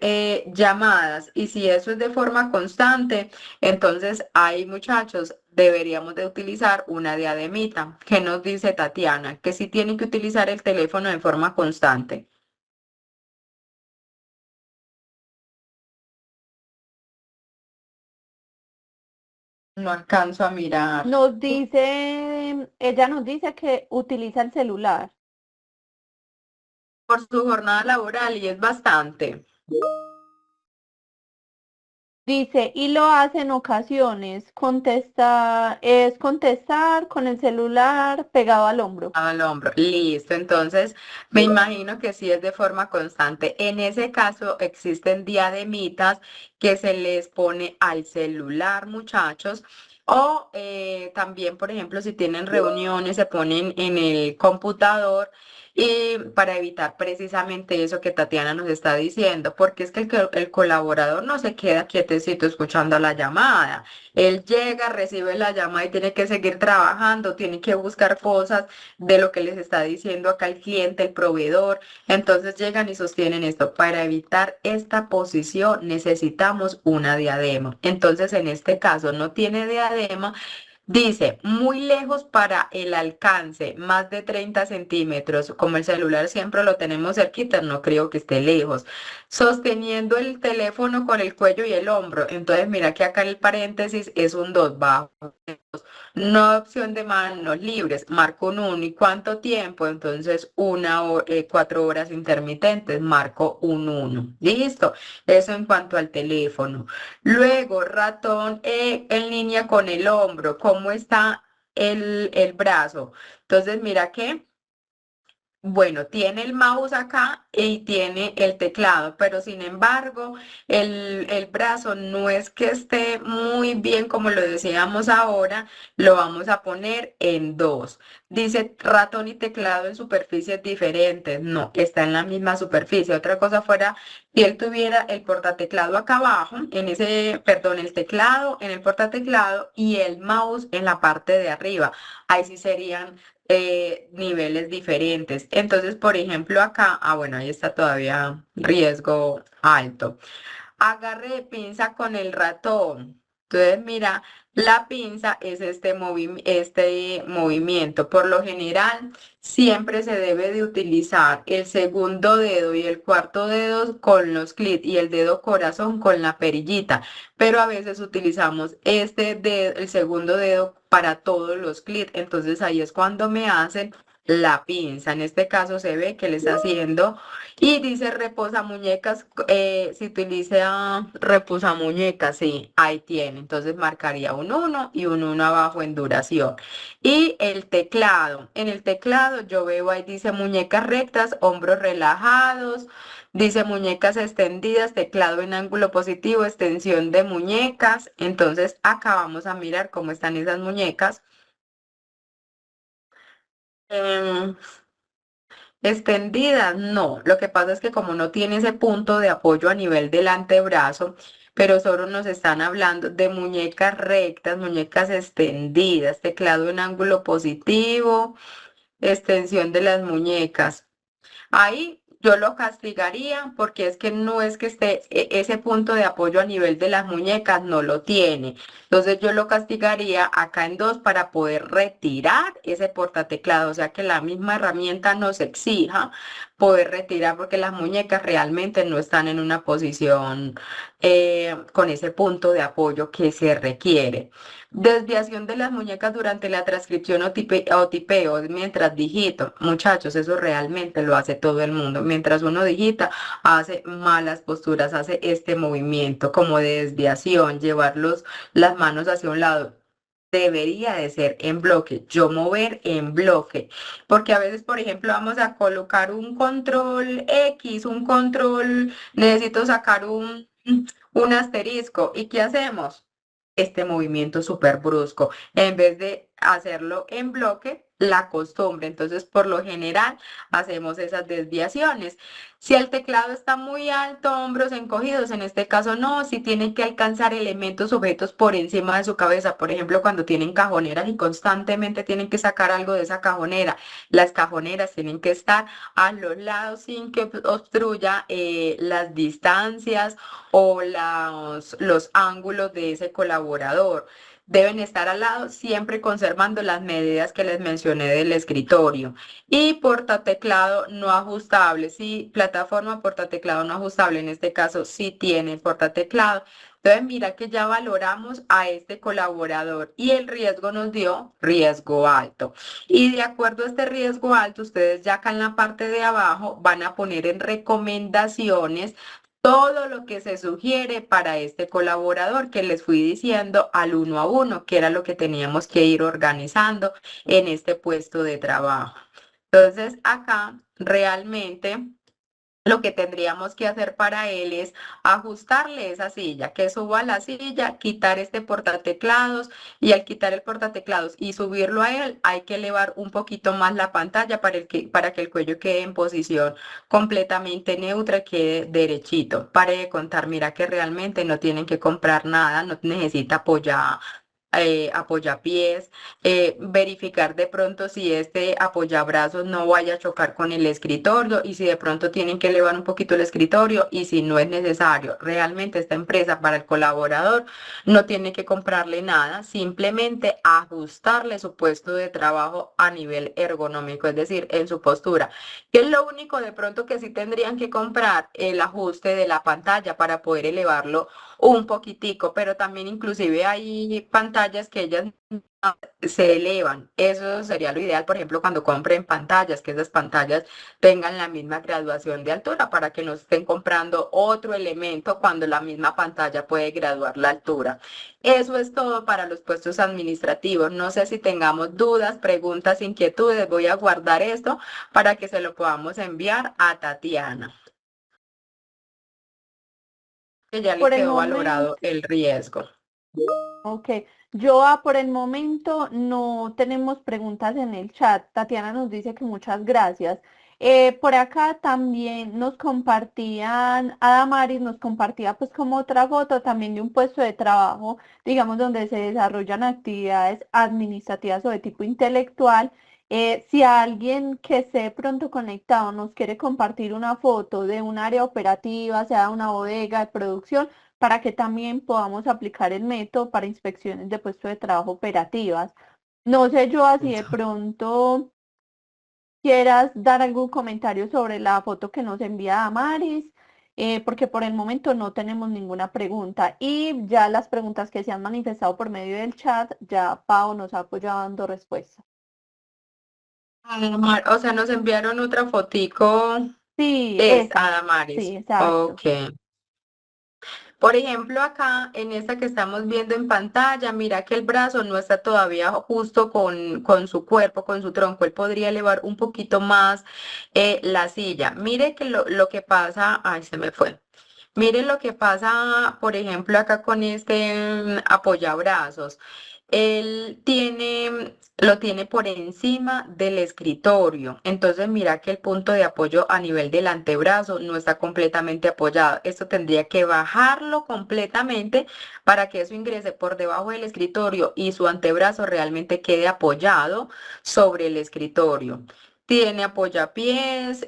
S1: llamadas y si eso es de forma constante, entonces ahí muchachos deberíamos de utilizar una diademita. ¿Qué nos dice Tatiana? Que sí tienen que utilizar el teléfono de forma constante. No alcanzo a mirar.
S2: Nos dice, ella nos dice que utiliza el celular.
S1: Por su jornada laboral y es bastante.
S2: Dice, y lo hace en ocasiones, es contestar con el celular pegado al hombro.
S1: Al hombro. Listo. Entonces, me imagino que sí es de forma constante. En ese caso, existen diademitas que se les pone al celular, muchachos. O también, por ejemplo, si tienen reuniones, se ponen en el computador y para evitar precisamente eso que Tatiana nos está diciendo, porque es que el colaborador no se queda quietecito escuchando la llamada. Él llega, recibe la llamada y tiene que seguir trabajando, tiene que buscar cosas de lo que les está diciendo acá el cliente, el proveedor. Entonces llegan y sostienen esto. Para evitar esta posición necesitamos una diadema. Entonces en este caso no tiene diadema. Dice, muy lejos para el alcance, más de 30 centímetros. Como el celular siempre lo tenemos cerquita, no creo que esté lejos. Sosteniendo el teléfono con el cuello y el hombro. Entonces, mira que acá en el paréntesis es un 2 bajo. No opción de manos libres, marco un 1. ¿Y cuánto tiempo? Entonces, 4 horas intermitentes, marco un 1. Listo. Eso en cuanto al teléfono. Luego, ratón en línea con el hombro. ¿Cómo está el brazo? Entonces, mira que bueno, tiene el mouse acá y tiene el teclado, pero sin embargo, el brazo no es que esté muy bien como lo decíamos ahora, lo vamos a poner en 2. Dice ratón y teclado en superficies diferentes. No, está en la misma superficie. Otra cosa fuera si él tuviera el portateclado acá abajo, el teclado en el portateclado y el mouse en la parte de arriba. Ahí sí serían niveles diferentes. Entonces, por ejemplo, acá, bueno, ahí está todavía riesgo alto. Agarre de pinza con el ratón. Entonces, mira, la pinza es este movimiento. Por lo general, siempre se debe de utilizar el segundo dedo y el cuarto dedo con los clics y el dedo corazón con la perillita. Pero a veces utilizamos este dedo, el segundo dedo para todos los clics. Entonces, ahí es cuando me hacen la pinza. En este caso se ve que le está haciendo y dice reposa muñecas, si utiliza reposa muñecas, sí, ahí tiene. Entonces marcaría un 1 y un 1 abajo en duración. Y el teclado, en el teclado yo veo ahí dice muñecas rectas, hombros relajados, Dice muñecas extendidas, teclado en ángulo positivo, extensión de muñecas. Entonces acá vamos a mirar cómo están esas muñecas. Em, Extendidas, no. Lo que pasa es que como no tiene ese punto de apoyo a nivel del antebrazo, pero solo nos están hablando de muñecas rectas, muñecas extendidas, teclado en ángulo positivo, extensión de las muñecas. Ahí yo lo castigaría porque es que no es que esté ese punto de apoyo a nivel de las muñecas, no lo tiene. Entonces yo lo castigaría acá en dos para poder retirar ese portateclado, o sea que la misma herramienta nos exija poder retirar porque las muñecas realmente no están en una posición con ese punto de apoyo que se requiere. Desviación de las muñecas durante la transcripción o tipeo mientras digito. Muchachos, eso realmente lo hace todo el mundo. Mientras uno digita, hace malas posturas, hace este movimiento como de desviación, las manos hacia un lado. Debería de ser en bloque, yo mover en bloque, porque a veces, por ejemplo, vamos a colocar un control X, necesito sacar un asterisco, ¿y qué hacemos? Este movimiento súper brusco, en vez de hacerlo en bloque, la costumbre. Entonces, por lo general, hacemos esas desviaciones. Si el teclado está muy alto, hombros encogidos, en este caso no, si tienen que alcanzar elementos sujetos por encima de su cabeza, por ejemplo, cuando tienen cajoneras y constantemente tienen que sacar algo de esa cajonera, las cajoneras tienen que estar a los lados sin que obstruya las distancias o los ángulos de ese colaborador. Deben estar al lado, siempre conservando las medidas que les mencioné del escritorio. Y portateclado no ajustable, sí, plataforma portateclado no ajustable, en este caso sí tiene portateclado. Entonces mira que ya valoramos a este colaborador y el riesgo nos dio riesgo alto. Y de acuerdo a este riesgo alto, ustedes ya acá en la parte de abajo van a poner en recomendaciones todo lo que se sugiere para este colaborador que les fui diciendo al uno a uno, que era lo que teníamos que ir organizando en este puesto de trabajo. Entonces, acá realmente lo que tendríamos que hacer para él es ajustarle esa silla, que suba la silla, quitar este portateclados y al quitar el portateclados y subirlo a él, hay que elevar un poquito más la pantalla para que el cuello quede en posición completamente neutra, quede derechito. Pare de contar, mira que realmente no tienen que comprar nada, no necesita apoyapiés, verificar de pronto si este apoyabrazos no vaya a chocar con el escritorio y si de pronto tienen que elevar un poquito el escritorio y si no es necesario. Realmente esta empresa para el colaborador no tiene que comprarle nada, simplemente ajustarle su puesto de trabajo a nivel ergonómico, es decir, en su postura. Que es lo único de pronto que sí tendrían que comprar el ajuste de la pantalla para poder elevarlo un poquitico, pero también inclusive hay pantallas que ellas se elevan. Eso sería lo ideal, por ejemplo, cuando compren pantallas, que esas pantallas tengan la misma graduación de altura para que no estén comprando otro elemento cuando la misma pantalla puede graduar la altura. Eso es todo para los puestos administrativos. No sé si tengamos dudas, preguntas, inquietudes. Voy a guardar esto para que se lo podamos enviar a Tatiana, que ya le
S2: Por el
S1: quedó
S2: momento,
S1: valorado el riesgo.
S2: ok, por el momento no tenemos preguntas en el chat. Tatiana nos dice que muchas gracias. Por acá también nos compartían, Adamaris nos compartía pues como otra foto también de un puesto de trabajo, digamos, donde se desarrollan actividades administrativas o de tipo intelectual. Si alguien que esté de pronto conectado nos quiere compartir una foto de un área operativa, sea una bodega de producción, para que también podamos aplicar el método para inspecciones de puesto de trabajo operativas. No sé yo si de pronto quieras dar algún comentario sobre la foto que nos envía Amaris, porque por el momento no tenemos ninguna pregunta y ya las preguntas que se han manifestado por medio del chat, ya Pau nos ha apoyado dando respuesta.
S1: O sea, nos enviaron otra fotico,
S2: Sí,
S1: es
S2: esa,
S1: Adamaris.
S2: sí, exacto.
S1: Ok. Por ejemplo, acá en esta que estamos viendo en pantalla, mira que el brazo no está todavía justo con su cuerpo, con su tronco. Él podría elevar un poquito más la silla. Mire que lo que pasa, ay, se me fue. Mire lo que pasa, por ejemplo, acá con este apoyabrazos. Lo tiene por encima del escritorio. Entonces, mira que el punto de apoyo a nivel del antebrazo no está completamente apoyado. Esto tendría que bajarlo completamente para que eso ingrese por debajo del escritorio y su antebrazo realmente quede apoyado sobre el escritorio. Tiene apoyapiés,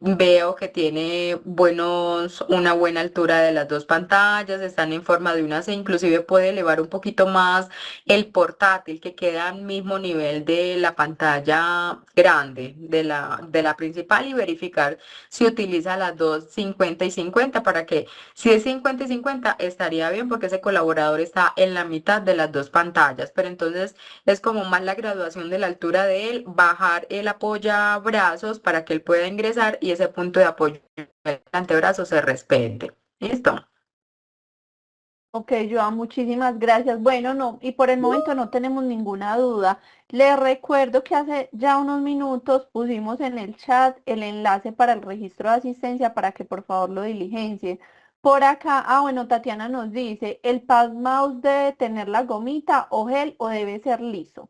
S1: veo que tiene una buena altura de las dos pantallas, están en forma de una C, inclusive puede elevar un poquito más el portátil que queda al mismo nivel de la pantalla grande de la principal y verificar si utiliza las dos 50 y 50 para que si es 50 y 50 estaría bien porque ese colaborador está en la mitad de las dos pantallas, pero entonces es como más la graduación de la altura de él, bajar el apoyabrazos para que él pueda ingresar y ese punto de apoyo del antebrazo se respete. ¿Listo?
S2: Ok, Joan, muchísimas gracias. Bueno, no, y por el momento no tenemos ninguna duda. Les recuerdo que hace ya unos minutos pusimos en el chat el enlace para el registro de asistencia para que por favor lo diligencien. Por acá, bueno, Tatiana nos dice, ¿el pad mouse debe tener la gomita o gel o debe ser liso?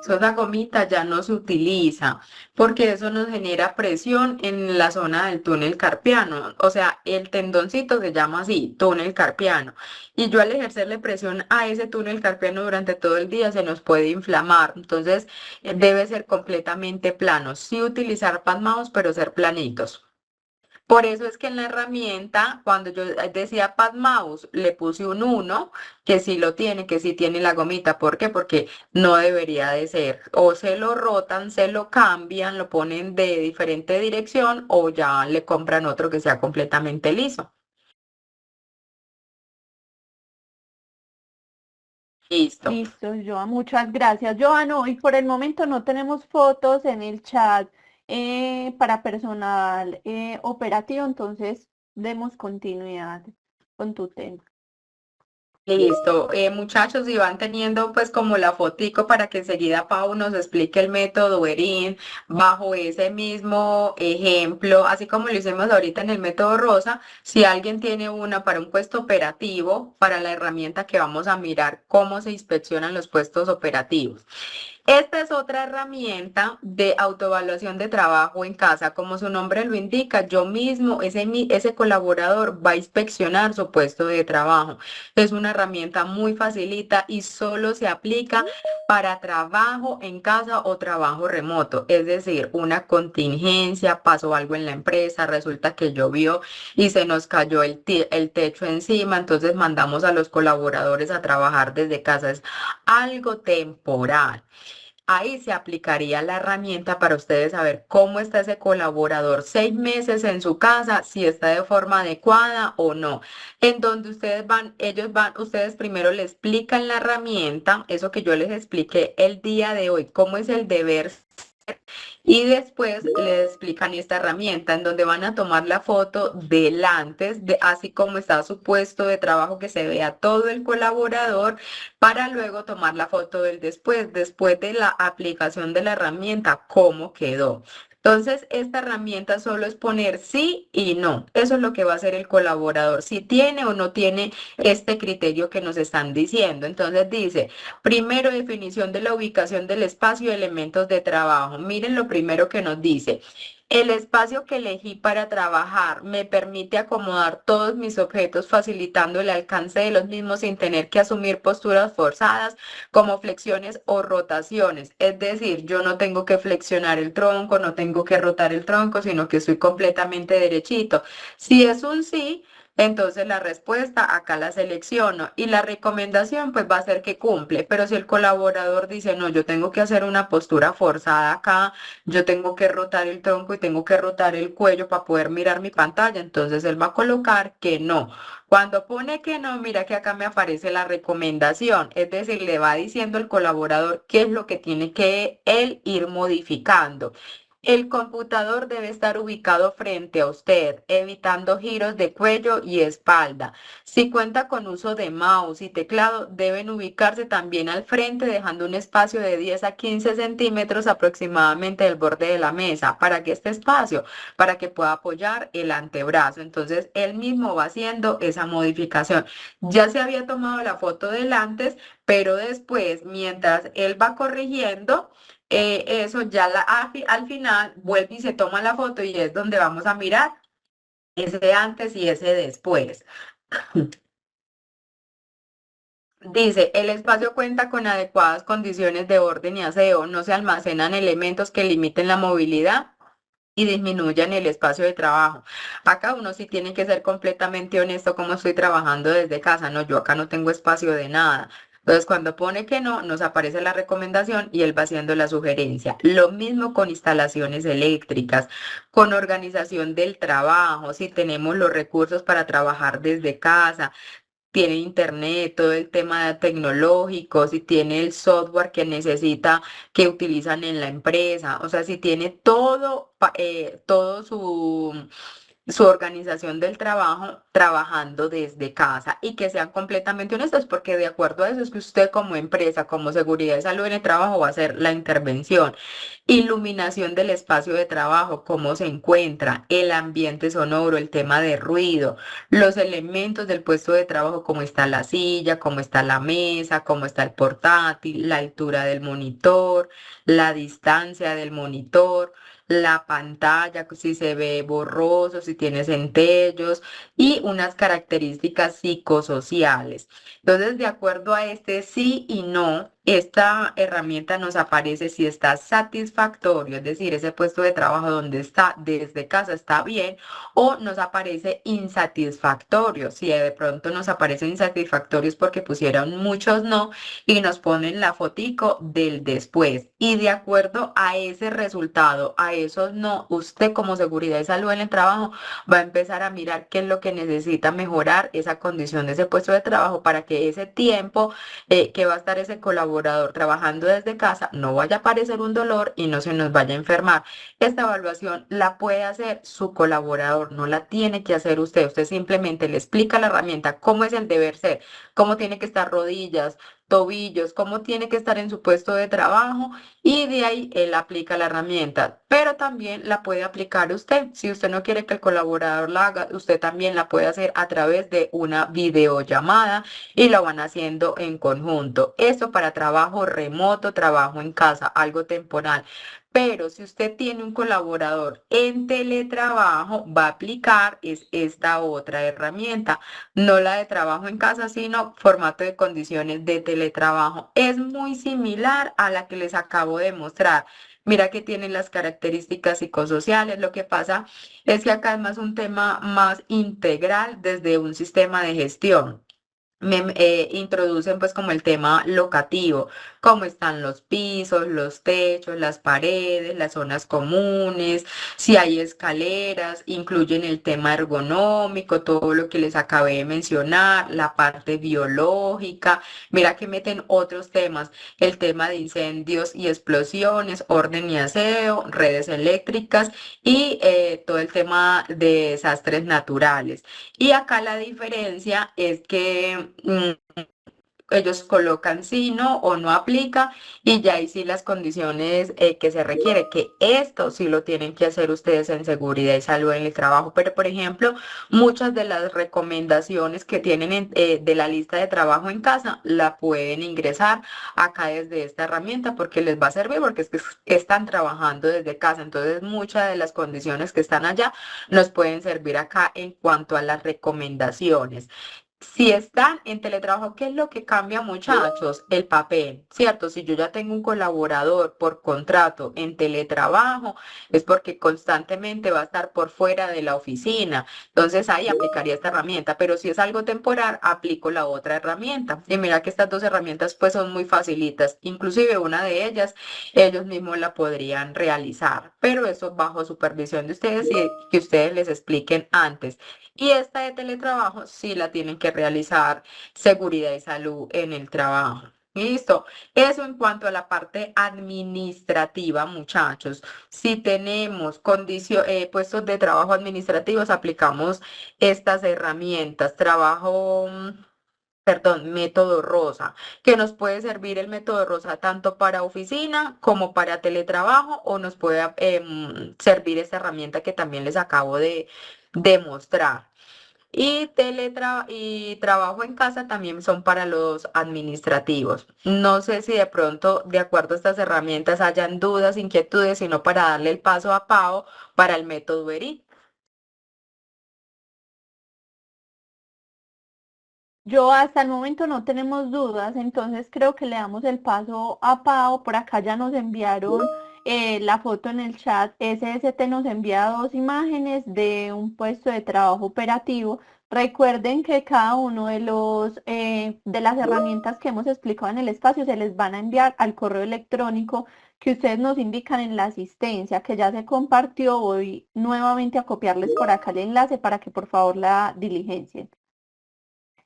S1: Esa gomita ya no se utiliza porque eso nos genera presión en la zona del túnel carpiano. O sea, el tendoncito se llama así, túnel carpiano. Y yo al ejercerle presión a ese túnel carpiano durante todo el día se nos puede inflamar. Entonces, debe ser completamente plano. Sí utilizar pad mouse, pero ser planitos. Por eso es que en la herramienta, cuando yo decía Pad Mouse, le puse un 1, que sí lo tiene, que sí tiene la gomita. ¿Por qué? Porque no debería de ser. O se lo rotan, se lo cambian, lo ponen de diferente dirección o ya le compran otro que sea completamente liso. Listo.
S2: Listo, Joan, muchas gracias. Joan, no, y por el momento no tenemos fotos en el chat para personal operativo, entonces demos continuidad con tu tema.
S1: Listo, muchachos, y van teniendo pues como la fotico para que enseguida Pau nos explique el método ERIN bajo ese mismo ejemplo, así como lo hicimos ahorita en el método Rosa. Si alguien tiene una para un puesto operativo, para la herramienta que vamos a mirar cómo se inspeccionan los puestos operativos. Esta es otra herramienta de autoevaluación de trabajo en casa. Como su nombre lo indica, yo mismo, ese colaborador va a inspeccionar su puesto de trabajo. Es una herramienta muy facilita y solo se aplica para trabajo en casa o trabajo remoto. Es decir, una contingencia, pasó algo en la empresa, resulta que llovió y se nos cayó el techo encima, entonces mandamos a los colaboradores a trabajar desde casa. Es algo temporal. Ahí se aplicaría la herramienta para ustedes saber cómo está ese colaborador 6 meses en su casa, si está de forma adecuada o no. En donde ustedes primero le explican la herramienta, eso que yo les expliqué el día de hoy, cómo es el deber ser, y después les explican esta herramienta en donde van a tomar la foto del antes, así como está su puesto de trabajo, que se vea todo el colaborador para luego tomar la foto del después de la aplicación de la herramienta, cómo quedó. Entonces, esta herramienta solo es poner sí y no. Eso es lo que va a hacer el colaborador, si tiene o no tiene este criterio que nos están diciendo. Entonces dice, primero definición de la ubicación del espacio y elementos de trabajo. Miren lo primero que nos dice. El espacio que elegí para trabajar me permite acomodar todos mis objetos facilitando el alcance de los mismos sin tener que asumir posturas forzadas como flexiones o rotaciones. Es decir, yo no tengo que flexionar el tronco, no tengo que rotar el tronco, sino que estoy completamente derechito. Si es un sí, entonces la respuesta acá la selecciono y la recomendación pues va a ser que cumple, pero si el colaborador dice no, yo tengo que hacer una postura forzada acá, yo tengo que rotar el tronco y tengo que rotar el cuello para poder mirar mi pantalla, entonces él va a colocar que no. Cuando pone que no, mira que acá me aparece la recomendación, es decir, le va diciendo el colaborador qué es lo que tiene que él ir modificando. El computador debe estar ubicado frente a usted, evitando giros de cuello y espalda. Si cuenta con uso de mouse y teclado, deben ubicarse también al frente, dejando un espacio de 10 a 15 centímetros aproximadamente del borde de la mesa. ¿Para qué este espacio? Para que pueda apoyar el antebrazo. Entonces, él mismo va haciendo esa modificación. Ya se había tomado la foto del antes, pero después, mientras él va corrigiendo, eso ya al final vuelve y se toma la foto y es donde vamos a mirar ese antes y ese después. Dice, el espacio cuenta con adecuadas condiciones de orden y aseo, no se almacenan elementos que limiten la movilidad y disminuyan el espacio de trabajo. Acá uno sí tiene que ser completamente honesto como estoy trabajando desde casa, no, yo acá no tengo espacio de nada. Entonces, cuando pone que no, nos aparece la recomendación y él va haciendo la sugerencia. Lo mismo con instalaciones eléctricas, con organización del trabajo, si tenemos los recursos para trabajar desde casa, tiene internet, todo el tema tecnológico, si tiene el software que necesita, que utilizan en la empresa, o sea, si tiene todo, todo su organización del trabajo trabajando desde casa y que sean completamente honestos, porque de acuerdo a eso es que usted como empresa, como seguridad y salud en el trabajo va a hacer la intervención. Iluminación del espacio de trabajo, cómo se encuentra, el ambiente sonoro, el tema de ruido, los elementos del puesto de trabajo, cómo está la silla, cómo está la mesa, cómo está el portátil, la altura del monitor, la distancia del monitor, la pantalla, si se ve borroso, si tiene centellos y unas características psicosociales. Entonces, de acuerdo a este sí y no, esta herramienta nos aparece si está satisfactorio, es decir, ese puesto de trabajo donde está desde casa está bien, o nos aparece insatisfactorio. Si de pronto nos aparece insatisfactorio es porque pusieron muchos no y nos ponen la fotico del después. Y de acuerdo a ese resultado, a esos no, usted como seguridad y salud en el trabajo va a empezar a mirar qué es lo que necesita mejorar esa condición de ese puesto de trabajo para que ese tiempo que va a estar ese colaborador trabajando desde casa no vaya a aparecer un dolor y no se nos vaya a enfermar. Esta evaluación la puede hacer su colaborador, no la tiene que hacer usted. Usted simplemente le explica la herramienta, cómo es el deber ser, cómo tiene que estar rodillas, tobillos, cómo tiene que estar en su puesto de trabajo y de ahí él aplica la herramienta, pero también la puede aplicar usted. Si usted no quiere que el colaborador la haga, usted también la puede hacer a través de una videollamada y lo van haciendo en conjunto. Esto para trabajo remoto, trabajo en casa, algo temporal. Pero si usted tiene un colaborador en teletrabajo, va a aplicar es esta otra herramienta, no la de trabajo en casa, sino formato de condiciones de teletrabajo. Es muy similar a la que les acabo de mostrar. Mira que tienen las características psicosociales. Lo que pasa es que acá es más un tema más integral desde un sistema de gestión. Introducen pues como el tema locativo, cómo están los pisos, los techos, las paredes, las zonas comunes, si hay escaleras, incluyen el tema ergonómico, todo lo que les acabé de mencionar, la parte biológica, mira que meten otros temas, el tema de incendios y explosiones, orden y aseo, redes eléctricas y todo el tema de desastres naturales. Y acá la diferencia es que ellos colocan sí, no o no aplica y ya ahí sí las condiciones que se requiere, que esto sí lo tienen que hacer ustedes en seguridad y salud en el trabajo. Pero, por ejemplo, muchas de las recomendaciones que tienen de la lista de trabajo en casa la pueden ingresar acá desde esta herramienta porque les va a servir porque es que están trabajando desde casa. Entonces, muchas de las condiciones que están allá nos pueden servir acá en cuanto a las recomendaciones. Si están en teletrabajo, ¿qué es lo que cambia, muchachos? El papel, ¿cierto? Si yo ya tengo un colaborador por contrato en teletrabajo, es porque constantemente va a estar por fuera de la oficina. Entonces ahí aplicaría esta herramienta, pero si es algo temporal, aplico la otra herramienta. Y mira que estas dos herramientas pues son muy facilitas. Inclusive una de ellas, ellos mismos la podrían realizar, pero eso bajo supervisión de ustedes y que ustedes les expliquen antes. Y esta de teletrabajo sí la tienen que realizar seguridad y salud en el trabajo. Listo. Eso en cuanto a la parte administrativa, muchachos. Si tenemos puestos de trabajo administrativos, aplicamos estas herramientas. Método Rosa, que nos puede servir el método Rosa tanto para oficina como para teletrabajo, o nos puede servir esta herramienta que también les acabo de demostrar. Y trabajo en casa también son para los administrativos. No sé si de pronto, de acuerdo a estas herramientas, hayan dudas, inquietudes, sino para darle el paso a Pau para el método ERI.
S2: Yo hasta el momento no tenemos dudas, entonces creo que le damos el paso a Pau. Por acá ya nos enviaron la foto en el chat. SST nos envía dos imágenes de un puesto de trabajo operativo. Recuerden que cada uno de de las herramientas que hemos explicado en el espacio se les van a enviar al correo electrónico que ustedes nos indican en la asistencia, que ya se compartió. Voy nuevamente a copiarles por acá el enlace para que por favor la diligencien.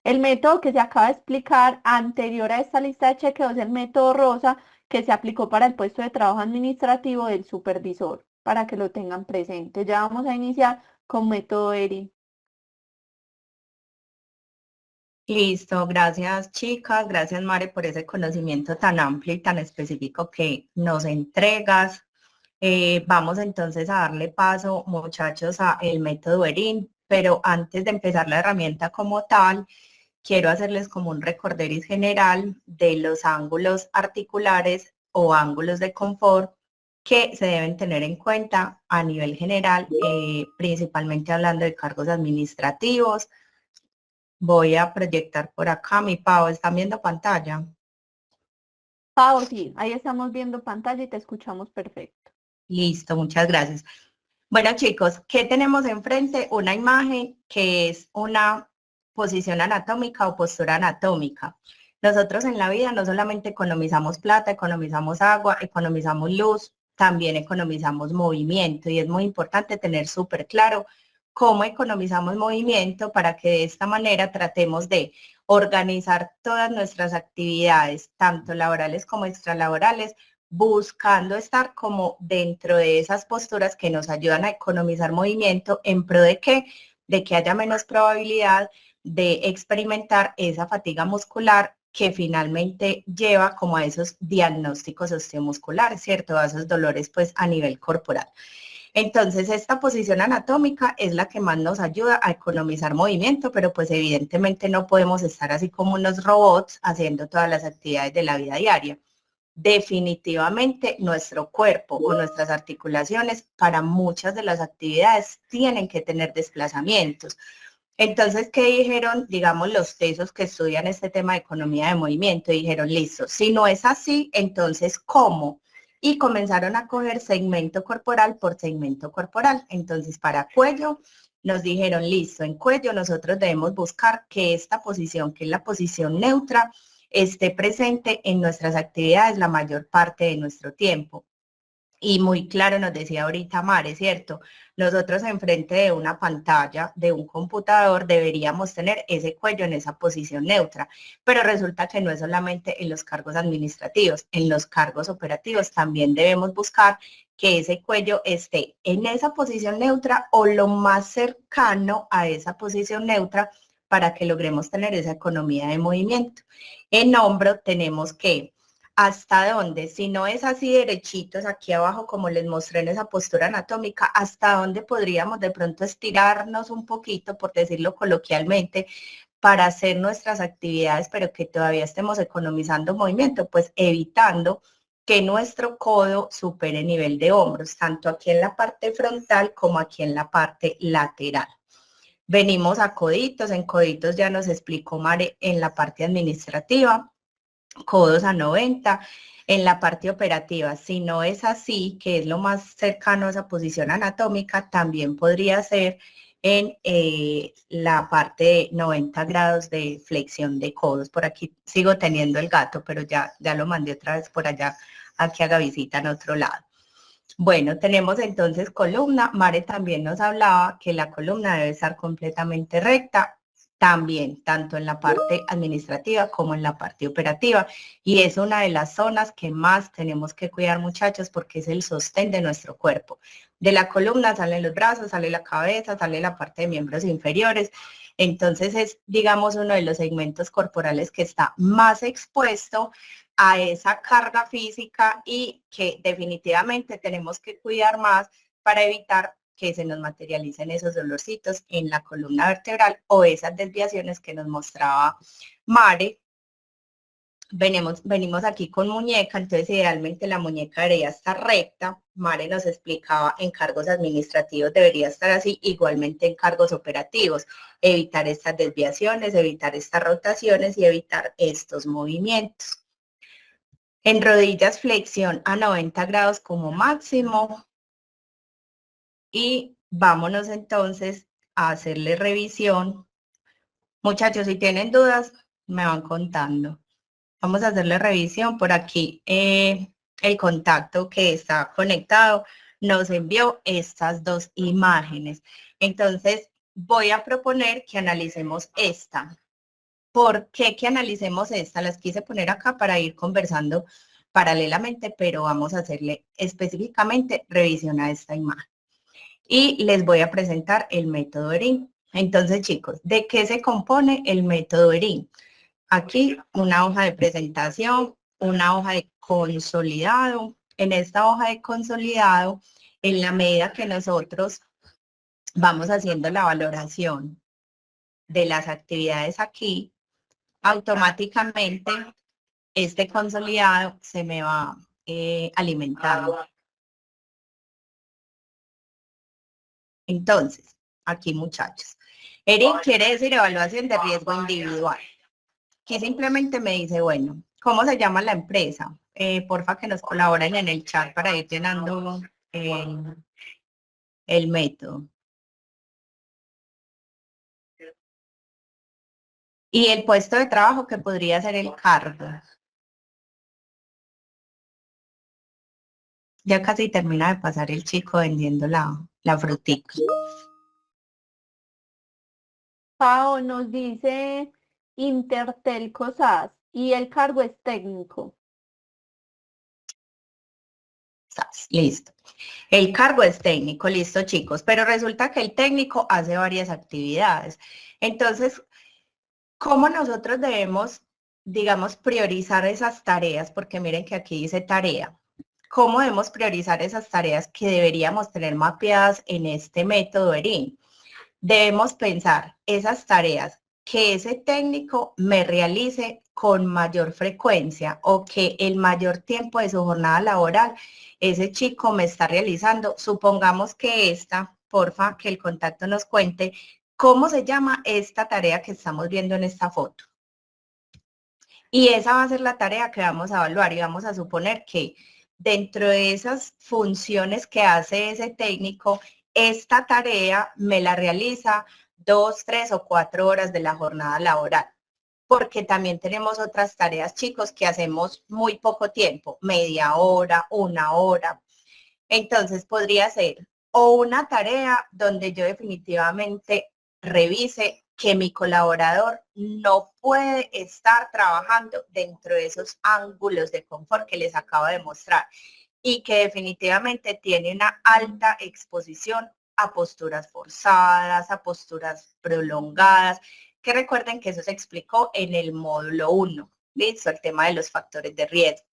S2: El método que se acaba de explicar anterior a esta lista de chequeo es el método Rosa, que se aplicó para el puesto de trabajo administrativo del supervisor, para que lo tengan presente. Ya vamos a iniciar con método ERI.
S3: Listo, gracias chicas, gracias Mare por ese conocimiento tan amplio y tan específico que nos entregas. Vamos entonces a darle paso, muchachos, a el método ERIN, pero antes de empezar la herramienta como tal, quiero hacerles como un recorderis general de los ángulos articulares o ángulos de confort que se deben tener en cuenta a nivel general, principalmente hablando de cargos administrativos. Voy a proyectar por acá mi Pau. ¿Están viendo pantalla?
S2: Pau, sí, ahí estamos viendo pantalla y te escuchamos perfecto.
S3: Listo, muchas gracias. Bueno, chicos, ¿qué tenemos enfrente? Una imagen que es una posición anatómica o postura anatómica. Nosotros en la vida no solamente economizamos plata, economizamos agua, economizamos luz, también economizamos movimiento, y es muy importante tener súper claro cómo economizamos movimiento para que de esta manera tratemos de organizar todas nuestras actividades, tanto laborales como extralaborales, buscando estar como dentro de esas posturas que nos ayudan a economizar movimiento. ¿En pro de qué? De que haya menos probabilidad de experimentar esa fatiga muscular que finalmente lleva como a esos diagnósticos osteomusculares, ¿cierto? A esos dolores pues a nivel corporal. Entonces, esta posición anatómica es la que más nos ayuda a economizar movimiento, pero pues evidentemente no podemos estar así como unos robots haciendo todas las actividades de la vida diaria. Definitivamente nuestro cuerpo o nuestras articulaciones para muchas de las actividades tienen que tener desplazamientos. Entonces, ¿qué dijeron, digamos, los tesos que estudian este tema de economía de movimiento? Dijeron, listo, si no es así, entonces, ¿cómo? Y comenzaron a coger segmento corporal por segmento corporal. Entonces, para cuello, nos dijeron, listo, en cuello nosotros debemos buscar que esta posición, que es la posición neutra, esté presente en nuestras actividades la mayor parte de nuestro tiempo. Y muy claro nos decía ahorita Mare, ¿cierto? Nosotros enfrente de una pantalla, de un computador, deberíamos tener ese cuello en esa posición neutra, pero resulta que no es solamente en los cargos administrativos, en los cargos operativos también debemos buscar que ese cuello esté en esa posición neutra o lo más cercano a esa posición neutra para que logremos tener esa economía de movimiento. En hombro tenemos que hasta dónde, si no es así derechitos aquí abajo como les mostré en esa postura anatómica, hasta dónde podríamos de pronto estirarnos un poquito, por decirlo coloquialmente, para hacer nuestras actividades, pero que todavía estemos economizando movimiento, pues evitando que nuestro codo supere el nivel de hombros, tanto aquí en la parte frontal como aquí en la parte lateral. Venimos a coditos, en coditos ya nos explicó Mare en la parte administrativa, codos a 90, en la parte operativa. Si no es así, que es lo más cercano a esa posición anatómica, también podría ser en la parte de 90 grados de flexión de codos. Por aquí sigo teniendo el gato, pero ya lo mandé otra vez por allá a que haga visita en otro lado. Bueno, tenemos entonces columna. Mare también nos hablaba que la columna debe estar completamente recta. también, tanto en la parte administrativa como en la parte operativa. Y es una de las zonas que más tenemos que cuidar, muchachos, porque es el sostén de nuestro cuerpo. De la columna salen los brazos, sale la cabeza, sale la parte de miembros inferiores. Entonces es, digamos, uno de los segmentos corporales que está más expuesto a esa carga física y que definitivamente tenemos que cuidar más para evitar que se nos materialicen esos dolorcitos en la columna vertebral o esas desviaciones que nos mostraba Mare. Venimos aquí con muñeca, entonces idealmente la muñeca debería estar recta. Mare nos explicaba en cargos administrativos debería estar así, igualmente en cargos operativos, evitar estas desviaciones, evitar estas rotaciones y evitar estos movimientos. En rodillas, flexión a 90 grados como máximo. Y vámonos entonces a hacerle revisión. Muchachos, si tienen dudas, me van contando. Vamos a hacerle revisión. Por aquí el contacto que está conectado nos envió estas dos imágenes. Entonces, voy a proponer que analicemos esta. ¿Por qué que analicemos esta? Las quise poner acá para ir conversando paralelamente, pero vamos a hacerle específicamente revisión a esta imagen. Y les voy a presentar el método ERIN. Entonces, chicos, ¿de qué se compone el método ERIN? Aquí una hoja de presentación, una hoja de consolidado. En esta hoja de consolidado, en la medida que nosotros vamos haciendo la valoración de las actividades aquí, automáticamente este consolidado se me va alimentando. Entonces, aquí muchachos, ERIN quiere decir evaluación de riesgo individual. Aquí simplemente me dice, bueno, ¿cómo se llama la empresa? Porfa que nos colaboren en el chat para ir llenando el método. Y el puesto de trabajo que podría ser el cargo. Ya casi termina de pasar el chico vendiendo la frutica.
S2: Pao nos dice Intertelco SAS y el cargo es técnico.
S3: Listo. El cargo es técnico, listo chicos, pero resulta que el técnico hace varias actividades. Entonces, ¿cómo nosotros debemos, digamos, priorizar esas tareas? Porque miren que aquí dice tarea. ¿Cómo debemos priorizar esas tareas que deberíamos tener mapeadas en este método ERIN? Debemos pensar esas tareas que ese técnico me realice con mayor frecuencia o que el mayor tiempo de su jornada laboral ese chico me está realizando. Supongamos que esta, porfa, que el contacto nos cuente cómo se llama esta tarea que estamos viendo en esta foto. Y esa va a ser la tarea que vamos a evaluar y vamos a suponer que dentro de esas funciones que hace ese técnico, esta tarea me la realiza 2, 3 o 4 horas de la jornada laboral. Porque también tenemos otras tareas, chicos, que hacemos muy poco tiempo, media hora, 1 hora. Entonces podría ser o una tarea donde yo definitivamente revise que mi colaborador no puede estar trabajando dentro de esos ángulos de confort que les acabo de mostrar y que definitivamente tiene una alta exposición a posturas forzadas, a posturas prolongadas, que recuerden que eso se explicó en el módulo 1, ¿listo? El tema de los factores de riesgo.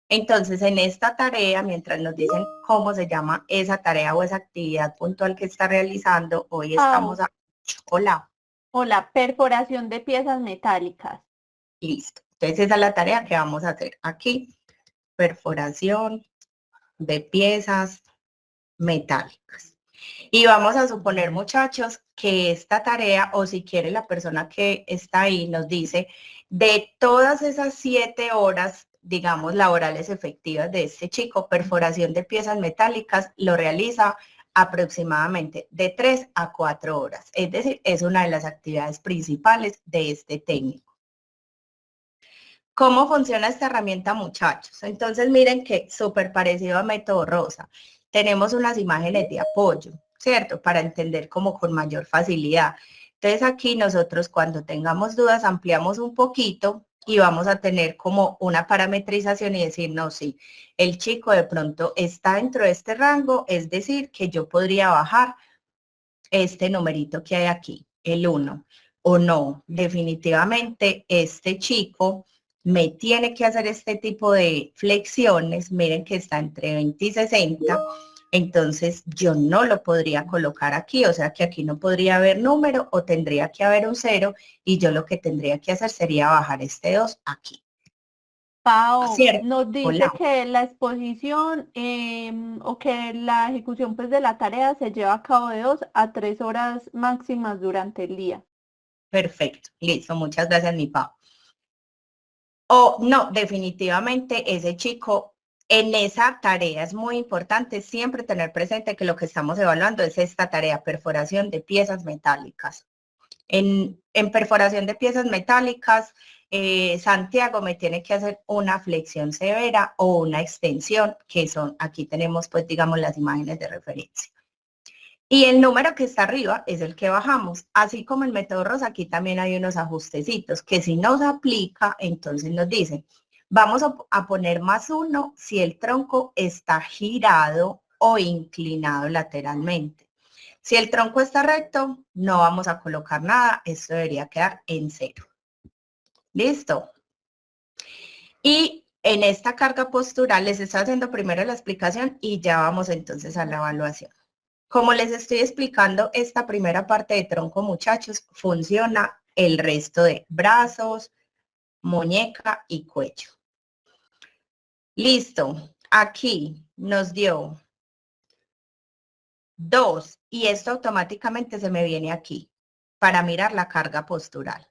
S3: Entonces, en esta tarea, mientras nos dicen cómo se llama esa tarea o esa actividad puntual que está realizando, hoy estamos a... Hola.
S2: Hola, perforación de piezas metálicas.
S3: Listo. Entonces, esa es la tarea que vamos a hacer aquí. Perforación de piezas metálicas. Y vamos a suponer, muchachos, que esta tarea, o si quiere la persona que está ahí, nos dice, de todas esas 7 horas, digamos, laborales efectivas de este chico, perforación de piezas metálicas, lo realiza aproximadamente de 3 a 4 horas. Es decir, es una de las actividades principales de este técnico. ¿Cómo funciona esta herramienta, muchachos? Entonces, miren que súper parecido a Método Rosa. Tenemos unas imágenes de apoyo, ¿cierto? Para entender como con mayor facilidad. Entonces aquí nosotros cuando tengamos dudas ampliamos un poquito y vamos a tener como una parametrización y decir, no, sí, el chico de pronto está dentro de este rango, es decir, que yo podría bajar este numerito que hay aquí, el 1, o no, definitivamente este chico me tiene que hacer este tipo de flexiones, miren que está entre 20 y 60, entonces yo no lo podría colocar aquí, o sea que aquí no podría haber número o tendría que haber un 0 y yo lo que tendría que hacer sería bajar este 2 aquí.
S2: Pau,
S3: ¿Cierto?
S2: nos dice
S3: Hola.
S2: que la exposición o que la ejecución pues de la tarea se lleva a cabo de 2 a 3 horas máximas durante el día.
S3: Perfecto, listo, muchas gracias, mi papá. O no, definitivamente ese chico en esa tarea es muy importante siempre tener presente que lo que estamos evaluando es esta tarea, perforación de piezas metálicas. En perforación de piezas metálicas, Santiago me tiene que hacer una flexión severa o una extensión, que son, aquí tenemos pues digamos las imágenes de referencia. Y el número que está arriba es el que bajamos. Así como el método Rosa, aquí también hay unos ajustecitos que si nos aplica, entonces nos dicen, vamos a poner +1 si el tronco está girado o inclinado lateralmente. Si el tronco está recto, no vamos a colocar nada. Esto debería quedar en 0. ¿Listo? Y en esta carga postural les estoy haciendo primero la explicación y ya vamos entonces a la evaluación. Como les estoy explicando, esta primera parte de tronco, muchachos, funciona el resto de brazos, muñeca y cuello. Listo. Aquí nos dio 2 y esto automáticamente se me viene aquí para mirar la carga postural.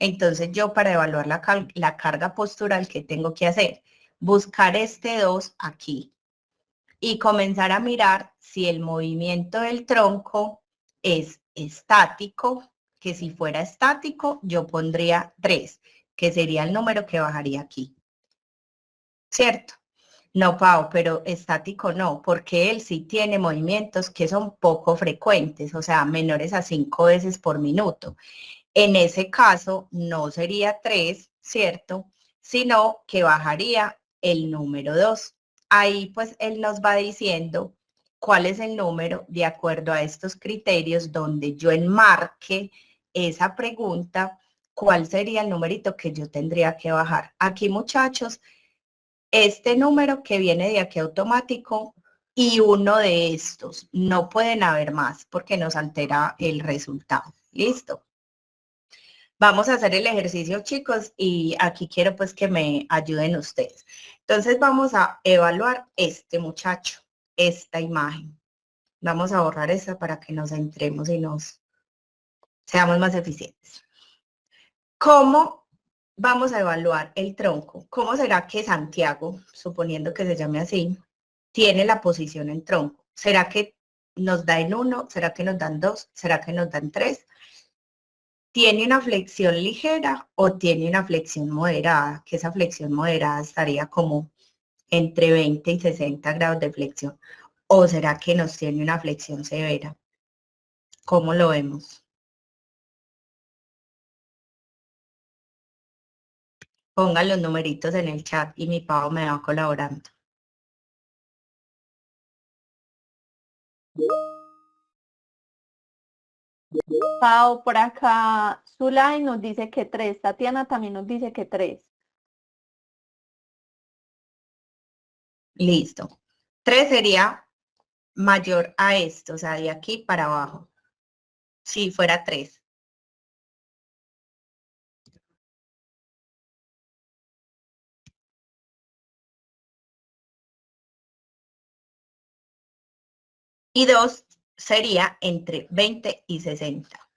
S3: Entonces yo para evaluar la carga postural, ¿qué tengo que hacer? Buscar este 2 aquí y comenzar a mirar si el movimiento del tronco es estático, que si fuera estático yo pondría 3, que sería el número que bajaría aquí. ¿Cierto? No, Pau, pero estático no, porque él sí tiene movimientos que son poco frecuentes, o sea, menores a 5 veces por minuto. En ese caso no sería 3, ¿cierto? Sino que bajaría el número 2. Ahí pues él nos va diciendo cuál es el número de acuerdo a estos criterios donde yo enmarque esa pregunta, cuál sería el numerito que yo tendría que bajar. Aquí, muchachos, este número que viene de aquí automático y uno de estos. No pueden haber más porque nos altera el resultado. ¿Listo? Vamos a hacer el ejercicio, chicos, y aquí quiero pues que me ayuden ustedes. Entonces vamos a evaluar este muchacho, esta imagen. Vamos a borrar esta para que nos centremos y nos seamos más eficientes. ¿Cómo vamos a evaluar el tronco? ¿Cómo será que Santiago, suponiendo que se llame así, tiene la posición en tronco? ¿Será que nos da en 1? ¿Será que nos dan 2? ¿Será que nos dan 3? ¿Tiene una flexión ligera o tiene una flexión moderada? Que esa flexión moderada estaría como entre 20 y 60 grados de flexión. ¿O será que nos tiene una flexión severa? ¿Cómo lo vemos? Pongan los numeritos en el chat y mi Pau me va colaborando.
S2: Pau, por acá, Zulay nos dice que 3, Tatiana también nos dice que 3.
S3: Listo. 3 sería mayor a esto, o sea, de aquí para abajo. Si fuera 3. Y 2 sería entre 20 y 60.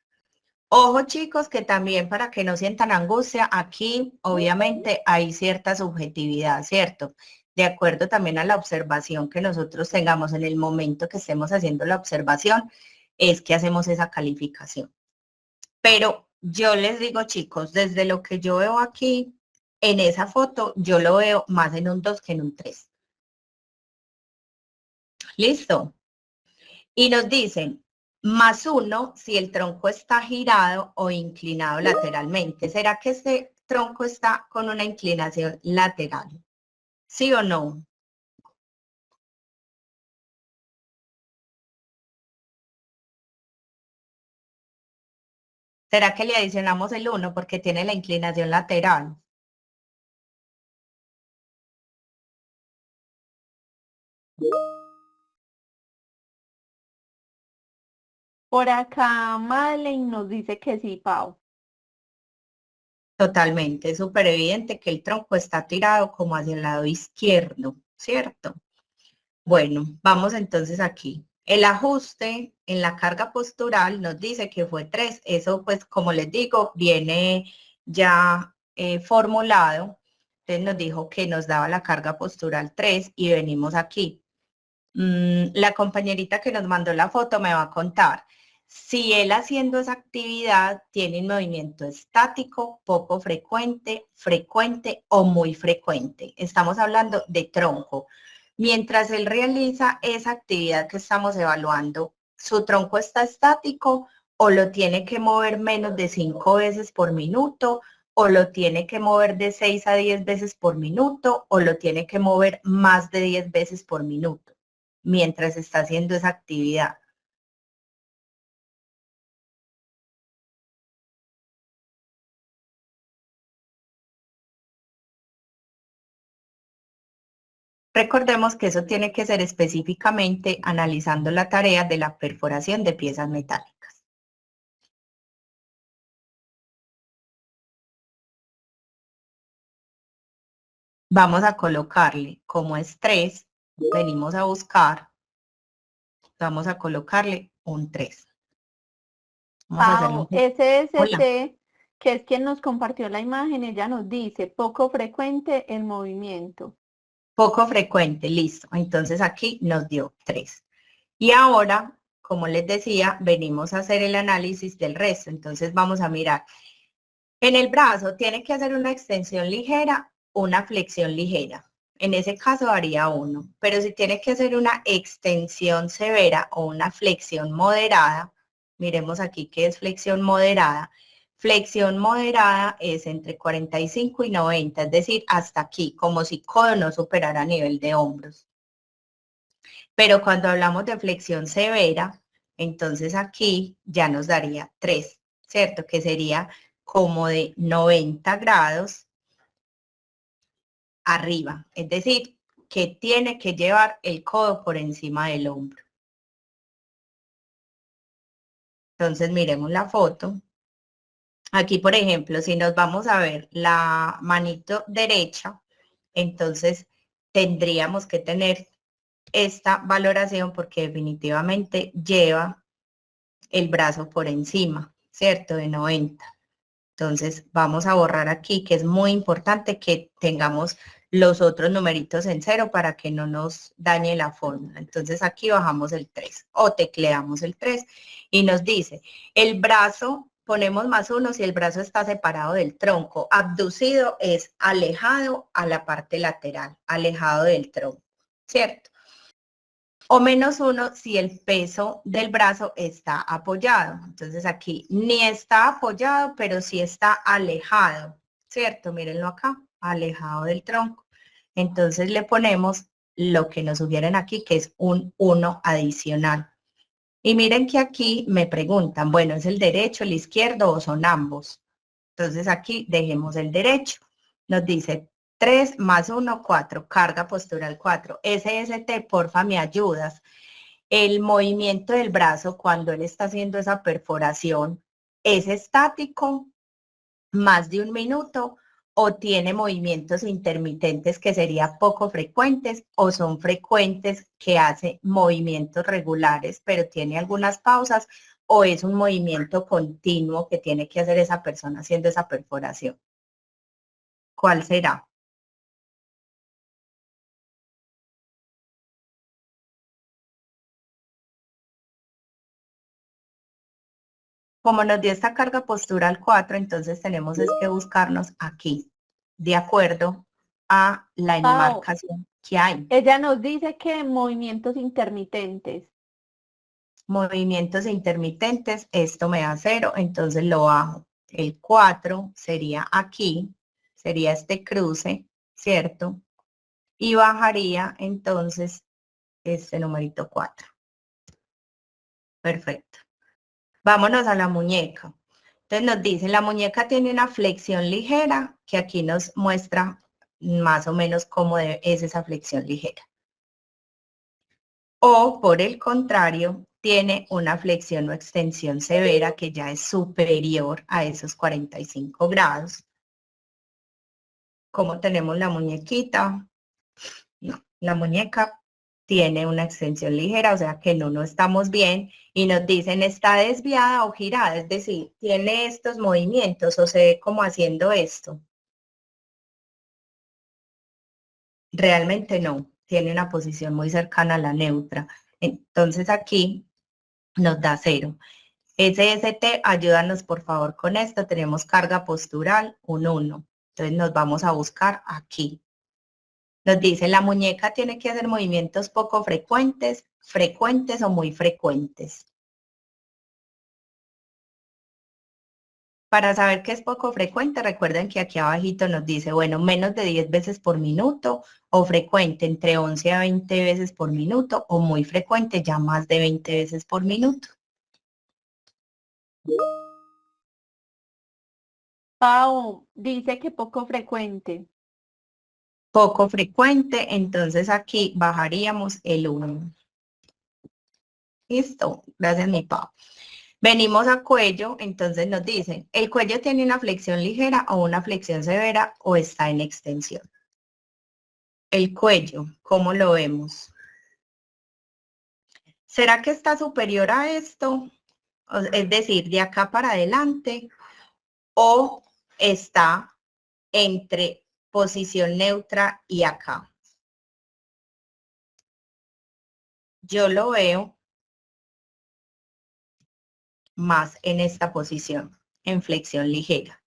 S3: Ojo, chicos, que también para que no sientan angustia, aquí obviamente hay cierta subjetividad, ¿cierto? De acuerdo también a la observación que nosotros tengamos en el momento que estemos haciendo la observación, es que hacemos esa calificación. Pero yo les digo, chicos, desde lo que yo veo aquí, en esa foto, yo lo veo más en un 2 que en un 3. ¿Listo? Y nos dicen, más 1 si el tronco está girado o inclinado lateralmente. ¿Será que este tronco está con una inclinación lateral? ¿Sí o no? ¿Será que le adicionamos el 1 porque tiene la inclinación lateral?
S2: Por acá Madeleine nos dice que sí, Pau.
S3: Totalmente, es súper evidente que el tronco está tirado como hacia el lado izquierdo, ¿cierto? Bueno, vamos entonces aquí. El ajuste en la carga postural nos dice que fue 3. Eso, pues, como les digo, viene ya formulado. Entonces nos dijo que nos daba la carga postural 3 y venimos aquí. La compañerita que nos mandó la foto me va a contar si él haciendo esa actividad tiene un movimiento estático, poco frecuente, frecuente o muy frecuente. Estamos hablando de tronco. Mientras él realiza esa actividad que estamos evaluando, ¿su tronco está estático o lo tiene que mover menos de 5 veces por minuto? ¿O lo tiene que mover de 6 a 10 veces por minuto? ¿O lo tiene que mover más de 10 veces por minuto mientras está haciendo esa actividad? Recordemos que eso tiene que ser específicamente analizando la tarea de la perforación de piezas metálicas. Vamos a colocarle como estrés, venimos a buscar, vamos a colocarle un 3. Vamos a hacerle un...
S2: Pau,
S3: Hola.
S2: SST, que es quien nos compartió la imagen, ella nos dice poco frecuente el movimiento.
S3: Poco frecuente, listo. Entonces aquí nos dio 3. Y ahora, como les decía, venimos a hacer el análisis del resto. Entonces vamos a mirar. En el brazo tiene que hacer una extensión ligera, una flexión ligera. En ese caso haría 1. Pero si tiene que hacer una extensión severa o una flexión moderada, miremos aquí qué es flexión moderada. Flexión moderada es entre 45 y 90, es decir, hasta aquí, como si codo no superara nivel de hombros. Pero cuando hablamos de flexión severa, entonces aquí ya nos daría 3, ¿cierto? Que sería como de 90 grados arriba, es decir, que tiene que llevar el codo por encima del hombro. Entonces miremos la foto. Aquí, por ejemplo, si nos vamos a ver la manito derecha, entonces tendríamos que tener esta valoración porque definitivamente lleva el brazo por encima, ¿cierto? De 90. Entonces vamos a borrar aquí, que es muy importante que tengamos los otros numeritos en 0 para que no nos dañe la fórmula. Entonces aquí bajamos el 3 o tecleamos el 3 y nos dice, el brazo, ponemos más 1 si el brazo está separado del tronco. Abducido es alejado a la parte lateral, alejado del tronco, ¿cierto? O menos 1 si el peso del brazo está apoyado. Entonces aquí ni está apoyado, pero sí está alejado, ¿cierto? Mírenlo acá, alejado del tronco. Entonces le ponemos lo que nos sugieren aquí, que es un 1 adicional. Y miren que aquí me preguntan, bueno, ¿es el derecho, el izquierdo o son ambos? Entonces aquí dejemos el derecho. Nos dice 3 más 1, 4, carga postural 4. SST, porfa, me ayudas. El movimiento del brazo cuando él está haciendo esa perforación, ¿es estático más de 1 minuto o tiene movimientos intermitentes que serían poco frecuentes o son frecuentes que hace movimientos regulares pero tiene algunas pausas o es un movimiento continuo que tiene que hacer esa persona haciendo esa perforación? ¿Cuál será? Como nos dio esta carga postural 4, entonces tenemos es que buscarnos aquí, de acuerdo a la
S2: Pau,
S3: enmarcación que hay.
S2: ella nos dice que movimientos intermitentes.
S3: movimientos intermitentes, esto me da 0, entonces lo bajo. El 4 sería aquí, sería este cruce, ¿cierto? Y bajaría entonces este numerito 4. Perfecto. Vámonos a la muñeca. Entonces nos dice, la muñeca tiene una flexión ligera, que aquí nos muestra más o menos cómo es esa flexión ligera. O por el contrario, tiene una flexión o extensión severa que ya es superior a esos 45 grados. ¿Cómo tenemos la muñequita? No, la muñeca tiene una extensión ligera, o sea que no estamos bien, y nos dicen está desviada o girada, es decir, tiene estos movimientos o se ve como haciendo esto. Realmente no, tiene una posición muy cercana a la neutra. Entonces aquí nos da 0. SST, ayúdanos por favor con esto. Tenemos carga postural, un 1. Entonces nos vamos a buscar aquí. Nos dice, la muñeca tiene que hacer movimientos poco frecuentes, frecuentes o muy frecuentes. Para saber qué es poco frecuente, recuerden que aquí abajito nos dice, bueno, menos de 10 veces por minuto o frecuente entre 11 a 20 veces por minuto o muy frecuente ya más de 20 veces por minuto.
S2: Pau, dice que poco frecuente.
S3: Poco frecuente, entonces aquí bajaríamos el 1. Listo, gracias mi Pau. Venimos a cuello, entonces nos dicen, ¿el cuello tiene una flexión ligera o una flexión severa o está en extensión? El cuello, ¿cómo lo vemos? ¿Será que está superior a esto? Es decir, de acá para adelante, o está entre posición neutra y acá. Yo lo veo más en esta posición, en flexión ligera.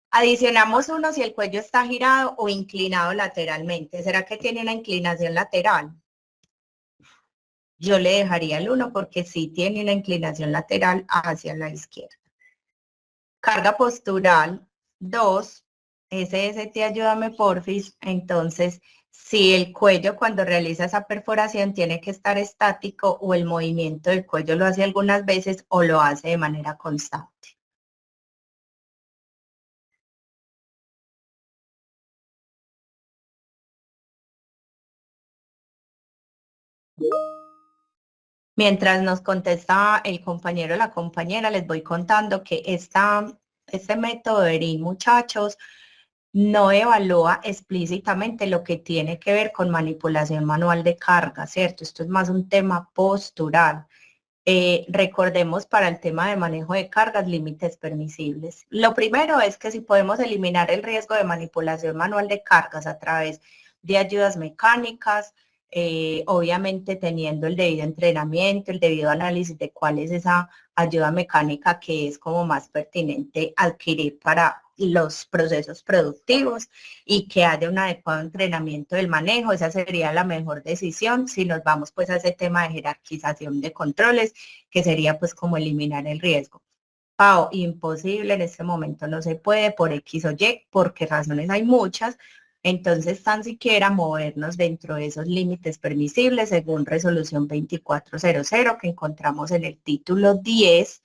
S3: Adicionamos 1 si el cuello está girado o inclinado lateralmente. ¿Será que tiene una inclinación lateral? Yo le dejaría el 1 porque sí tiene una inclinación lateral hacia la izquierda. Carga postural 2. SST, ayúdame porfis. Entonces, si el cuello cuando realiza esa perforación tiene que estar estático o el movimiento del cuello lo hace algunas veces o lo hace de manera constante. Mientras nos contesta el compañero o la compañera, les voy contando que este método de ERIN, muchachos, no evalúa explícitamente lo que tiene que ver con manipulación manual de carga, ¿cierto? Esto es más un tema postural. Recordemos para el tema de manejo de cargas, límites permisibles. Lo primero es que si podemos eliminar el riesgo de manipulación manual de cargas a través de ayudas mecánicas, obviamente teniendo el debido entrenamiento, el debido análisis de cuál es esa ayuda mecánica que es como más pertinente adquirir para los procesos productivos y que haya un adecuado entrenamiento del manejo, esa sería la mejor decisión. Si nos vamos pues a ese tema de jerarquización de controles, que sería pues como eliminar el riesgo. Pau, imposible, en este momento no se puede por X o Y, porque razones hay muchas, entonces tan siquiera movernos dentro de esos límites permisibles según resolución 2400 que encontramos en el título 10,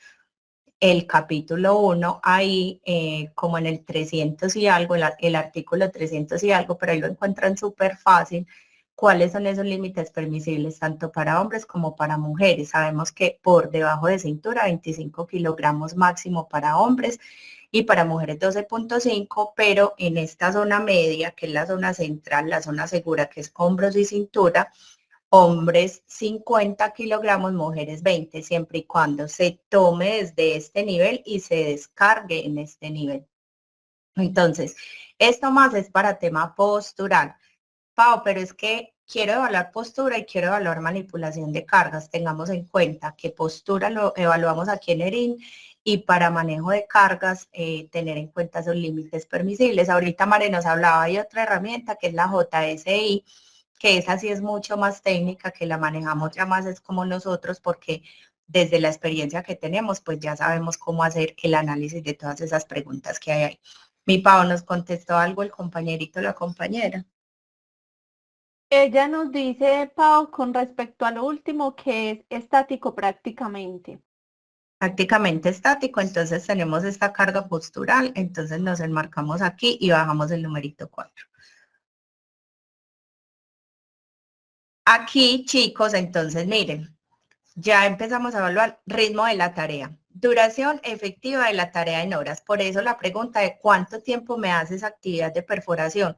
S3: el capítulo 1, ahí como en el 300 y algo, el artículo 300 y algo, pero ahí lo encuentran súper fácil, cuáles son esos límites permisibles tanto para hombres como para mujeres. Sabemos que por debajo de cintura 25 kilogramos máximo para hombres y para mujeres 12.5, pero en esta zona media, que es la zona central, la zona segura, que es hombros y cintura, hombres 50 kilogramos, mujeres 20, siempre y cuando se tome desde este nivel y se descargue en este nivel. Entonces, esto más es para tema postural. Pau, pero es que quiero evaluar postura y quiero evaluar manipulación de cargas. Tengamos en cuenta que postura lo evaluamos aquí en ERIN y para manejo de cargas tener en cuenta esos límites permisibles. Ahorita Mare nos hablaba de otra herramienta que es la JSI, que esa sí es mucho más técnica, que la manejamos ya más es como nosotros, porque desde la experiencia que tenemos, pues ya sabemos cómo hacer el análisis de todas esas preguntas que hay ahí. Mi Pau, ¿nos contestó algo el compañerito o la compañera?
S2: Ella nos dice, Pau, con respecto a lo último, que es estático prácticamente.
S3: Prácticamente estático, entonces tenemos esta carga postural, entonces nos enmarcamos aquí y bajamos el numerito 4. Aquí, chicos, entonces miren, ya empezamos a evaluar ritmo de la tarea, duración efectiva de la tarea en horas. Por eso la pregunta de cuánto tiempo me haces actividad de perforación.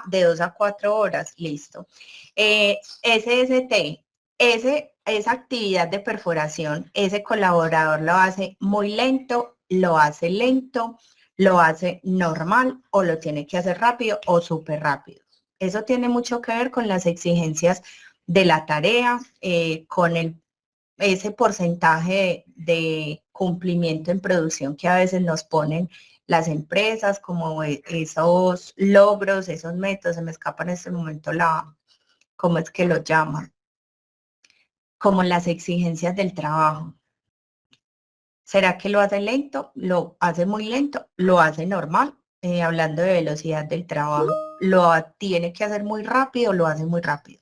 S3: De 2 a 4 horas, listo. SST, esa actividad de perforación, ese colaborador lo hace muy lento, lo hace lento, lo hace normal o lo tiene que hacer rápido o súper rápido. Eso tiene mucho que ver con las exigencias de la tarea, con ese porcentaje de cumplimiento en producción que a veces nos ponen las empresas, como esos logros, esos métodos, se me escapa en este momento ¿cómo es que lo llaman? Como las exigencias del trabajo. ¿Será que lo hace lento? ¿Lo hace muy lento? ¿Lo hace normal? Hablando de velocidad del trabajo, ¿lo tiene que hacer muy rápido? ¿Lo hace muy rápido?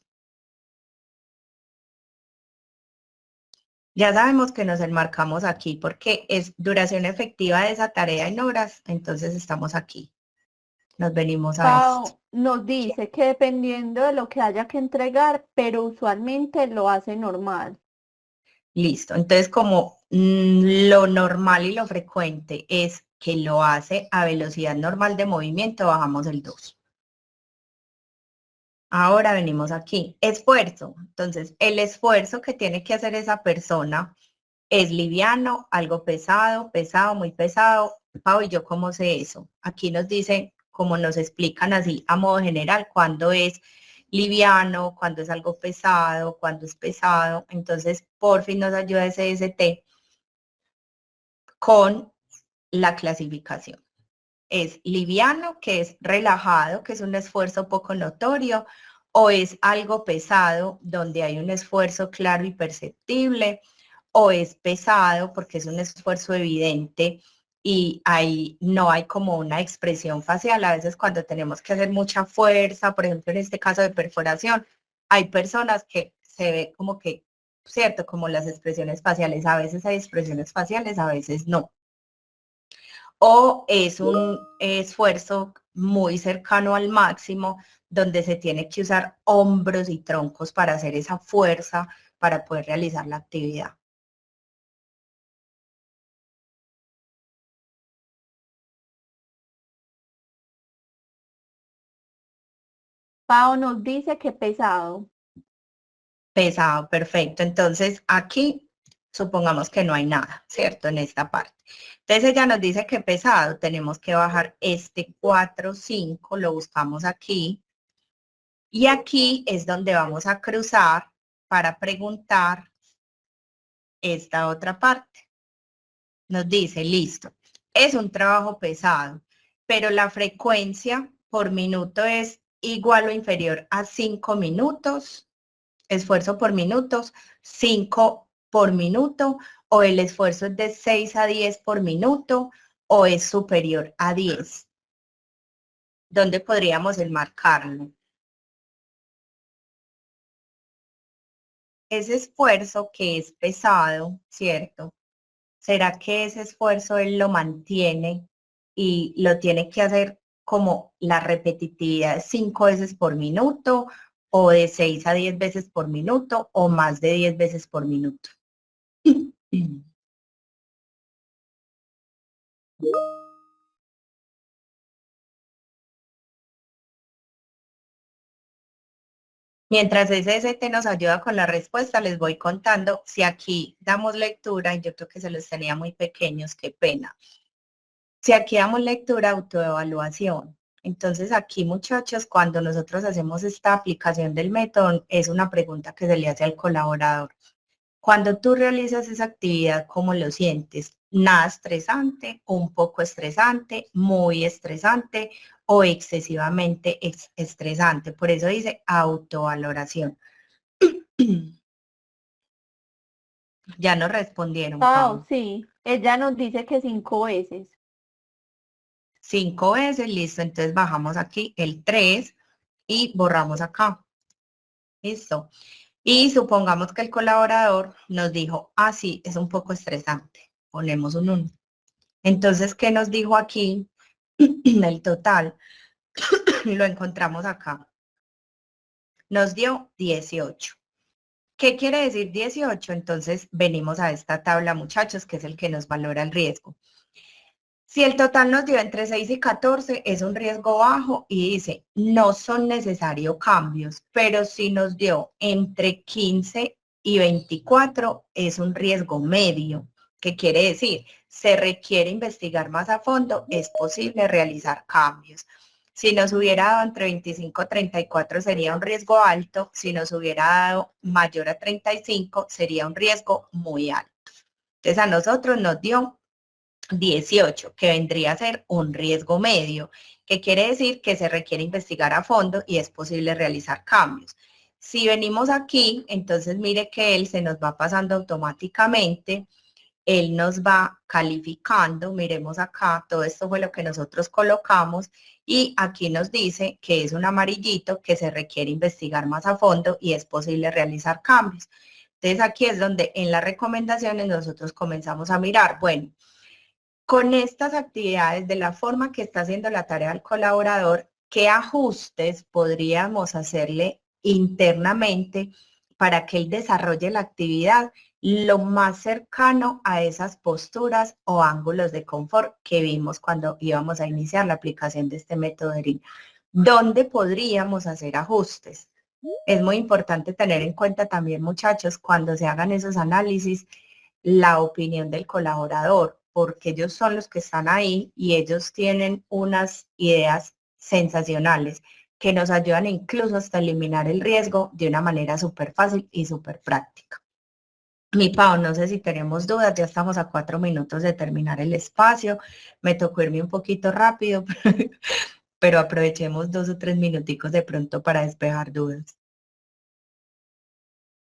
S3: Ya sabemos que nos enmarcamos aquí porque es duración efectiva de esa tarea en horas, entonces estamos aquí. Nos venimos a esto.
S2: Pau nos dice que dependiendo de lo que haya que entregar, pero usualmente lo hace normal.
S3: Listo. Entonces, como lo normal y lo frecuente es que lo hace a velocidad normal de movimiento, bajamos el 2. Ahora venimos aquí. Esfuerzo. Entonces, el esfuerzo que tiene que hacer esa persona es liviano, algo pesado, pesado, muy pesado. Pau, ¿y yo cómo sé eso? Aquí nos dicen, como nos explican así a modo general, cuándo es liviano, cuándo es algo pesado, cuándo es pesado. Entonces, por fin nos ayuda SST con la clasificación. ¿Es liviano, que es relajado, que es un esfuerzo poco notorio, o es algo pesado, donde hay un esfuerzo claro y perceptible, o es pesado porque es un esfuerzo evidente y no hay como una expresión facial? A veces cuando tenemos que hacer mucha fuerza, por ejemplo, en este caso de perforación, hay personas que se ve como que, cierto, como las expresiones faciales, a veces hay expresiones faciales, a veces no. O es un esfuerzo muy cercano al máximo, donde se tiene que usar hombros y troncos para hacer esa fuerza para poder realizar la actividad.
S2: Pau nos dice que pesado.
S3: Pesado, perfecto. Entonces, aquí supongamos que no hay nada, ¿cierto? En esta parte. Entonces, ella nos dice que pesado, tenemos que bajar este 4, 5, lo buscamos aquí. Y aquí es donde vamos a cruzar para preguntar esta otra parte. Nos dice, listo, es un trabajo pesado, pero la frecuencia por minuto es igual o inferior a 5 minutos, esfuerzo por minutos, 5 por minuto, o el esfuerzo es de 6 a 10 por minuto, o es superior a 10. ¿Dónde podríamos enmarcarlo? Ese esfuerzo que es pesado, ¿cierto? ¿Será que ese esfuerzo él lo mantiene y lo tiene que hacer como la repetitividad 5 veces por minuto, o de 6 a 10 veces por minuto, o más de 10 veces por minuto? Mientras SST nos ayuda con la respuesta, les voy contando si aquí damos lectura, y yo creo que se los tenía muy pequeños, qué pena. Si aquí damos lectura, autoevaluación. Entonces aquí, muchachos, cuando nosotros hacemos esta aplicación del método, es una pregunta que se le hace al colaborador. Cuando tú realizas esa actividad, ¿cómo lo sientes? nada estresante, un poco estresante, muy estresante o excesivamente estresante. Por eso dice autovaloración. Ya nos respondieron,
S2: Pau,
S3: Pau.
S2: sí, ella nos dice que 5 veces.
S3: 5 veces, listo. Entonces bajamos aquí el 3 y borramos acá. Listo. Y supongamos que el colaborador nos dijo, ah, sí, es un poco estresante. Ponemos un 1. Entonces, ¿qué nos dijo aquí? El total lo encontramos acá. Nos dio 18. ¿Qué quiere decir 18? Entonces, venimos a esta tabla, muchachos, que es el que nos valora el riesgo. Si el total nos dio entre 6 y 14, es un riesgo bajo y dice, no son necesarios cambios, pero si nos dio entre 15 y 24, es un riesgo medio. ¿Qué quiere decir? Se requiere investigar más a fondo, es posible realizar cambios. Si nos hubiera dado entre 25 y 34 sería un riesgo alto, si nos hubiera dado mayor a 35 sería un riesgo muy alto. Entonces a nosotros nos dio 18, que vendría a ser un riesgo medio, que quiere decir que se requiere investigar a fondo y es posible realizar cambios. Si venimos aquí, entonces mire que él se nos va pasando automáticamente, él nos va calificando, miremos acá, todo esto fue lo que nosotros colocamos y aquí nos dice que es un amarillito que se requiere investigar más a fondo y es posible realizar cambios. Entonces aquí es donde en las recomendaciones nosotros comenzamos a mirar, bueno, con estas actividades, de la forma que está haciendo la tarea el colaborador, ¿qué ajustes podríamos hacerle internamente para que él desarrolle la actividad lo más cercano a esas posturas o ángulos de confort que vimos cuando íbamos a iniciar la aplicación de este método de ERIN? ¿Dónde podríamos hacer ajustes? Es muy importante tener en cuenta también, muchachos, cuando se hagan esos análisis, la opinión del colaborador, porque ellos son los que están ahí y ellos tienen unas ideas sensacionales que nos ayudan incluso hasta eliminar el riesgo de una manera súper fácil y súper práctica. Mi Pau, no sé si tenemos dudas, ya estamos a 4 minutos de terminar el espacio, me tocó irme un poquito rápido, pero aprovechemos 2 o 3 minuticos de pronto para despejar dudas.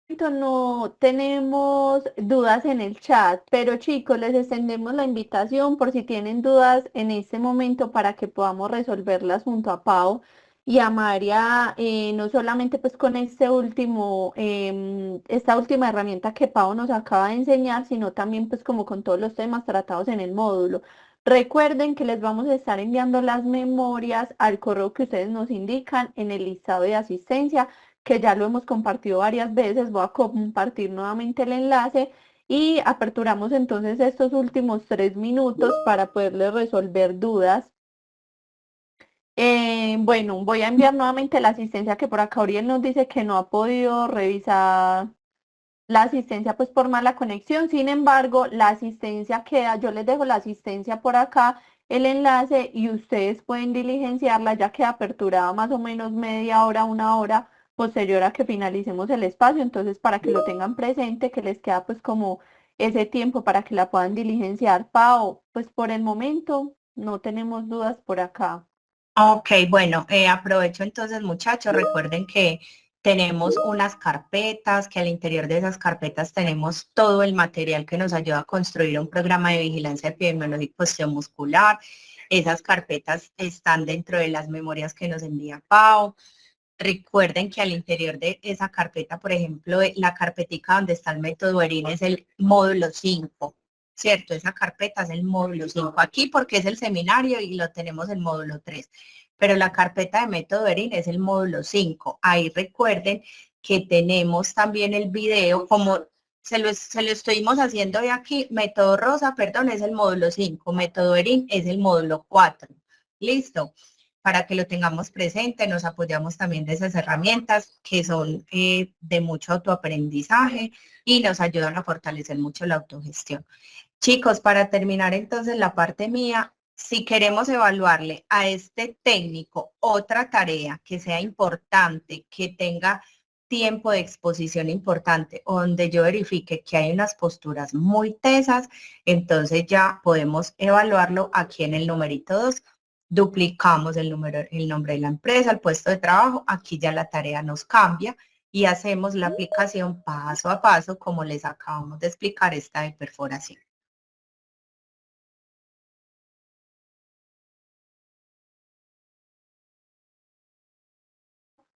S2: No tenemos dudas en el chat, pero chicos, les extendemos la invitación por si tienen dudas en este momento para que podamos resolverlas junto a Pau y a María, no solamente pues con esta última herramienta que Pau nos acaba de enseñar, sino también pues como con todos los temas tratados en el módulo. Recuerden que les vamos a estar enviando las memorias al correo que ustedes nos indican en el listado de asistencia, que ya lo hemos compartido varias veces. Voy a compartir nuevamente el enlace y aperturamos entonces estos últimos 3 minutos para poderles resolver dudas. Bueno, voy a enviar nuevamente la asistencia, que por acá Oriel nos dice que no ha podido revisar la asistencia pues por mala conexión. Sin embargo, la asistencia queda, yo les dejo la asistencia por acá, el enlace, y ustedes pueden diligenciarla, ya queda aperturada más o menos media hora, 1 hora posterior a que finalicemos el espacio. Entonces, para que lo tengan presente, que les queda pues como ese tiempo para que la puedan diligenciar. Pau, pues por el momento no tenemos dudas por acá.
S3: Ok, bueno, aprovecho entonces, muchachos, recuerden que tenemos unas carpetas, que al interior de esas carpetas tenemos todo el material que nos ayuda a construir un programa de vigilancia epidemiológica osteomuscular. Esas carpetas están dentro de las memorias que nos envía Pau. Recuerden que al interior de esa carpeta, por ejemplo, la carpetica donde está el método ERIN es el módulo 5, ¿cierto? Esa carpeta es el módulo 5 aquí porque es el seminario y lo tenemos en módulo 3, pero la carpeta de método ERIN es el módulo 5. Ahí recuerden que tenemos también el video, como se lo estuvimos haciendo de aquí, método rosa, perdón, es el módulo 5, método ERIN es el módulo 4. ¿Listo? Para que lo tengamos presente, nos apoyamos también de esas herramientas que son de mucho autoaprendizaje y nos ayudan a fortalecer mucho la autogestión. Chicos, para terminar entonces la parte mía, si queremos evaluarle a este técnico otra tarea que sea importante, que tenga tiempo de exposición importante, o donde yo verifique que hay unas posturas muy tesas, entonces ya podemos evaluarlo aquí en el numerito 2. Duplicamos el nombre de la empresa, el puesto de trabajo, aquí ya la tarea nos cambia y hacemos la aplicación paso a paso, como les acabamos de explicar esta de perforación.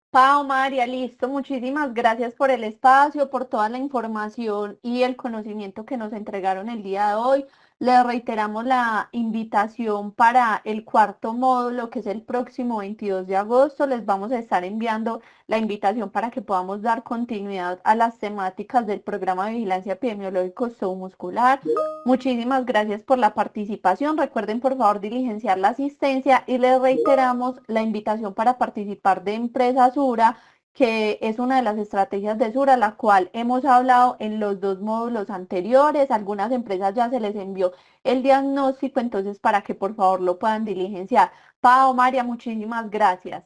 S2: Pau, María, listo. Muchísimas gracias por el espacio, por toda la información y el conocimiento que nos entregaron el día de hoy. Les reiteramos la invitación para el cuarto módulo, que es el próximo 22 de agosto. Les vamos a estar enviando la invitación para que podamos dar continuidad a las temáticas del programa de vigilancia epidemiológico zoomuscular. Muchísimas gracias por la participación. Recuerden, por favor, diligenciar la asistencia y les reiteramos la invitación para participar de Empresa Sura, que es una de las estrategias de Sura, la cual hemos hablado en los 2 módulos anteriores. Algunas empresas ya se les envió el diagnóstico, entonces para que por favor lo puedan diligenciar. Pao, María, muchísimas gracias.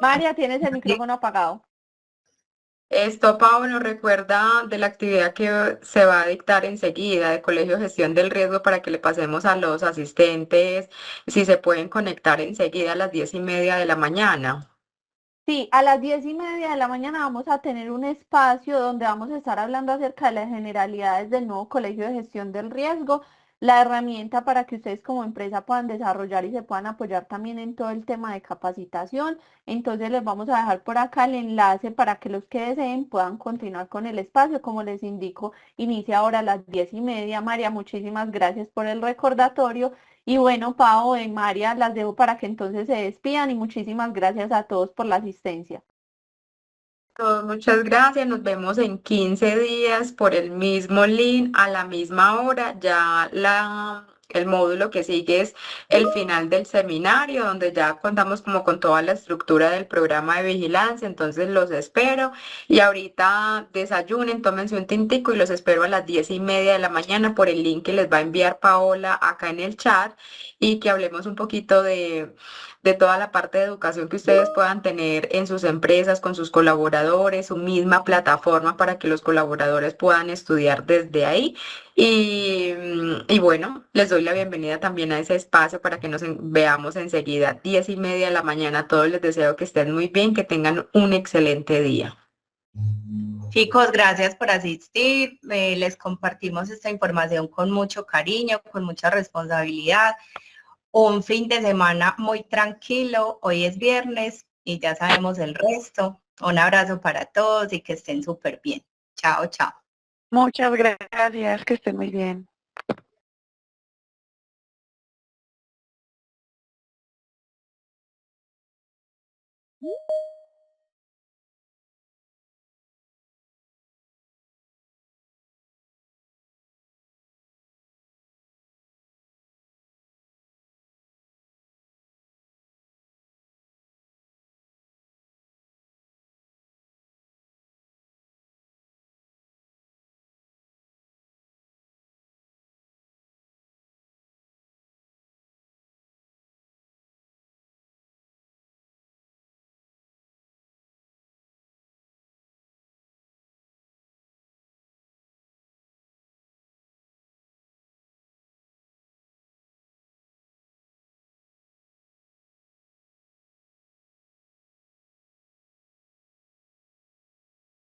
S2: María, tienes el micrófono apagado.
S1: Esto, Pau, nos recuerda de la actividad que se va a dictar enseguida de Colegio de Gestión del Riesgo para que le pasemos a los asistentes si se pueden conectar enseguida a las 10:30 de la mañana.
S2: Sí, a las 10:30 de la mañana vamos a tener un espacio donde vamos a estar hablando acerca de las generalidades del nuevo Colegio de Gestión del Riesgo, la herramienta para que ustedes como empresa puedan desarrollar y se puedan apoyar también en todo el tema de capacitación. Entonces les vamos a dejar por acá el enlace para que los que deseen puedan continuar con el espacio. Como les indico, inicia ahora a las 10:30. María, muchísimas gracias por el recordatorio. Y bueno, Pau y María, las dejo para que entonces se despidan y muchísimas gracias a todos por la asistencia.
S1: Muchas gracias, nos vemos en 15 días por el mismo link a la misma hora. El módulo que sigue es el final del seminario, donde ya contamos como con toda la estructura del programa de vigilancia, entonces los espero. Y ahorita desayunen, tómense un tintico y los espero a las 10:30 de la mañana por el link que les va a enviar Paola acá en el chat y que hablemos un poquito de toda la parte de educación que ustedes puedan tener en sus empresas, con sus colaboradores, su misma plataforma para que los colaboradores puedan estudiar desde ahí. Y bueno, les doy la bienvenida también a ese espacio para que nos veamos enseguida, 10:30 de la mañana. A todos les deseo que estén muy bien, que tengan un excelente día.
S3: Chicos, gracias por asistir. Les compartimos esta información con mucho cariño, con mucha responsabilidad. Un fin de semana muy tranquilo. Hoy es viernes y ya sabemos el resto. Un abrazo para todos y que estén súper bien. Chao, chao.
S4: Muchas gracias, que estén muy bien.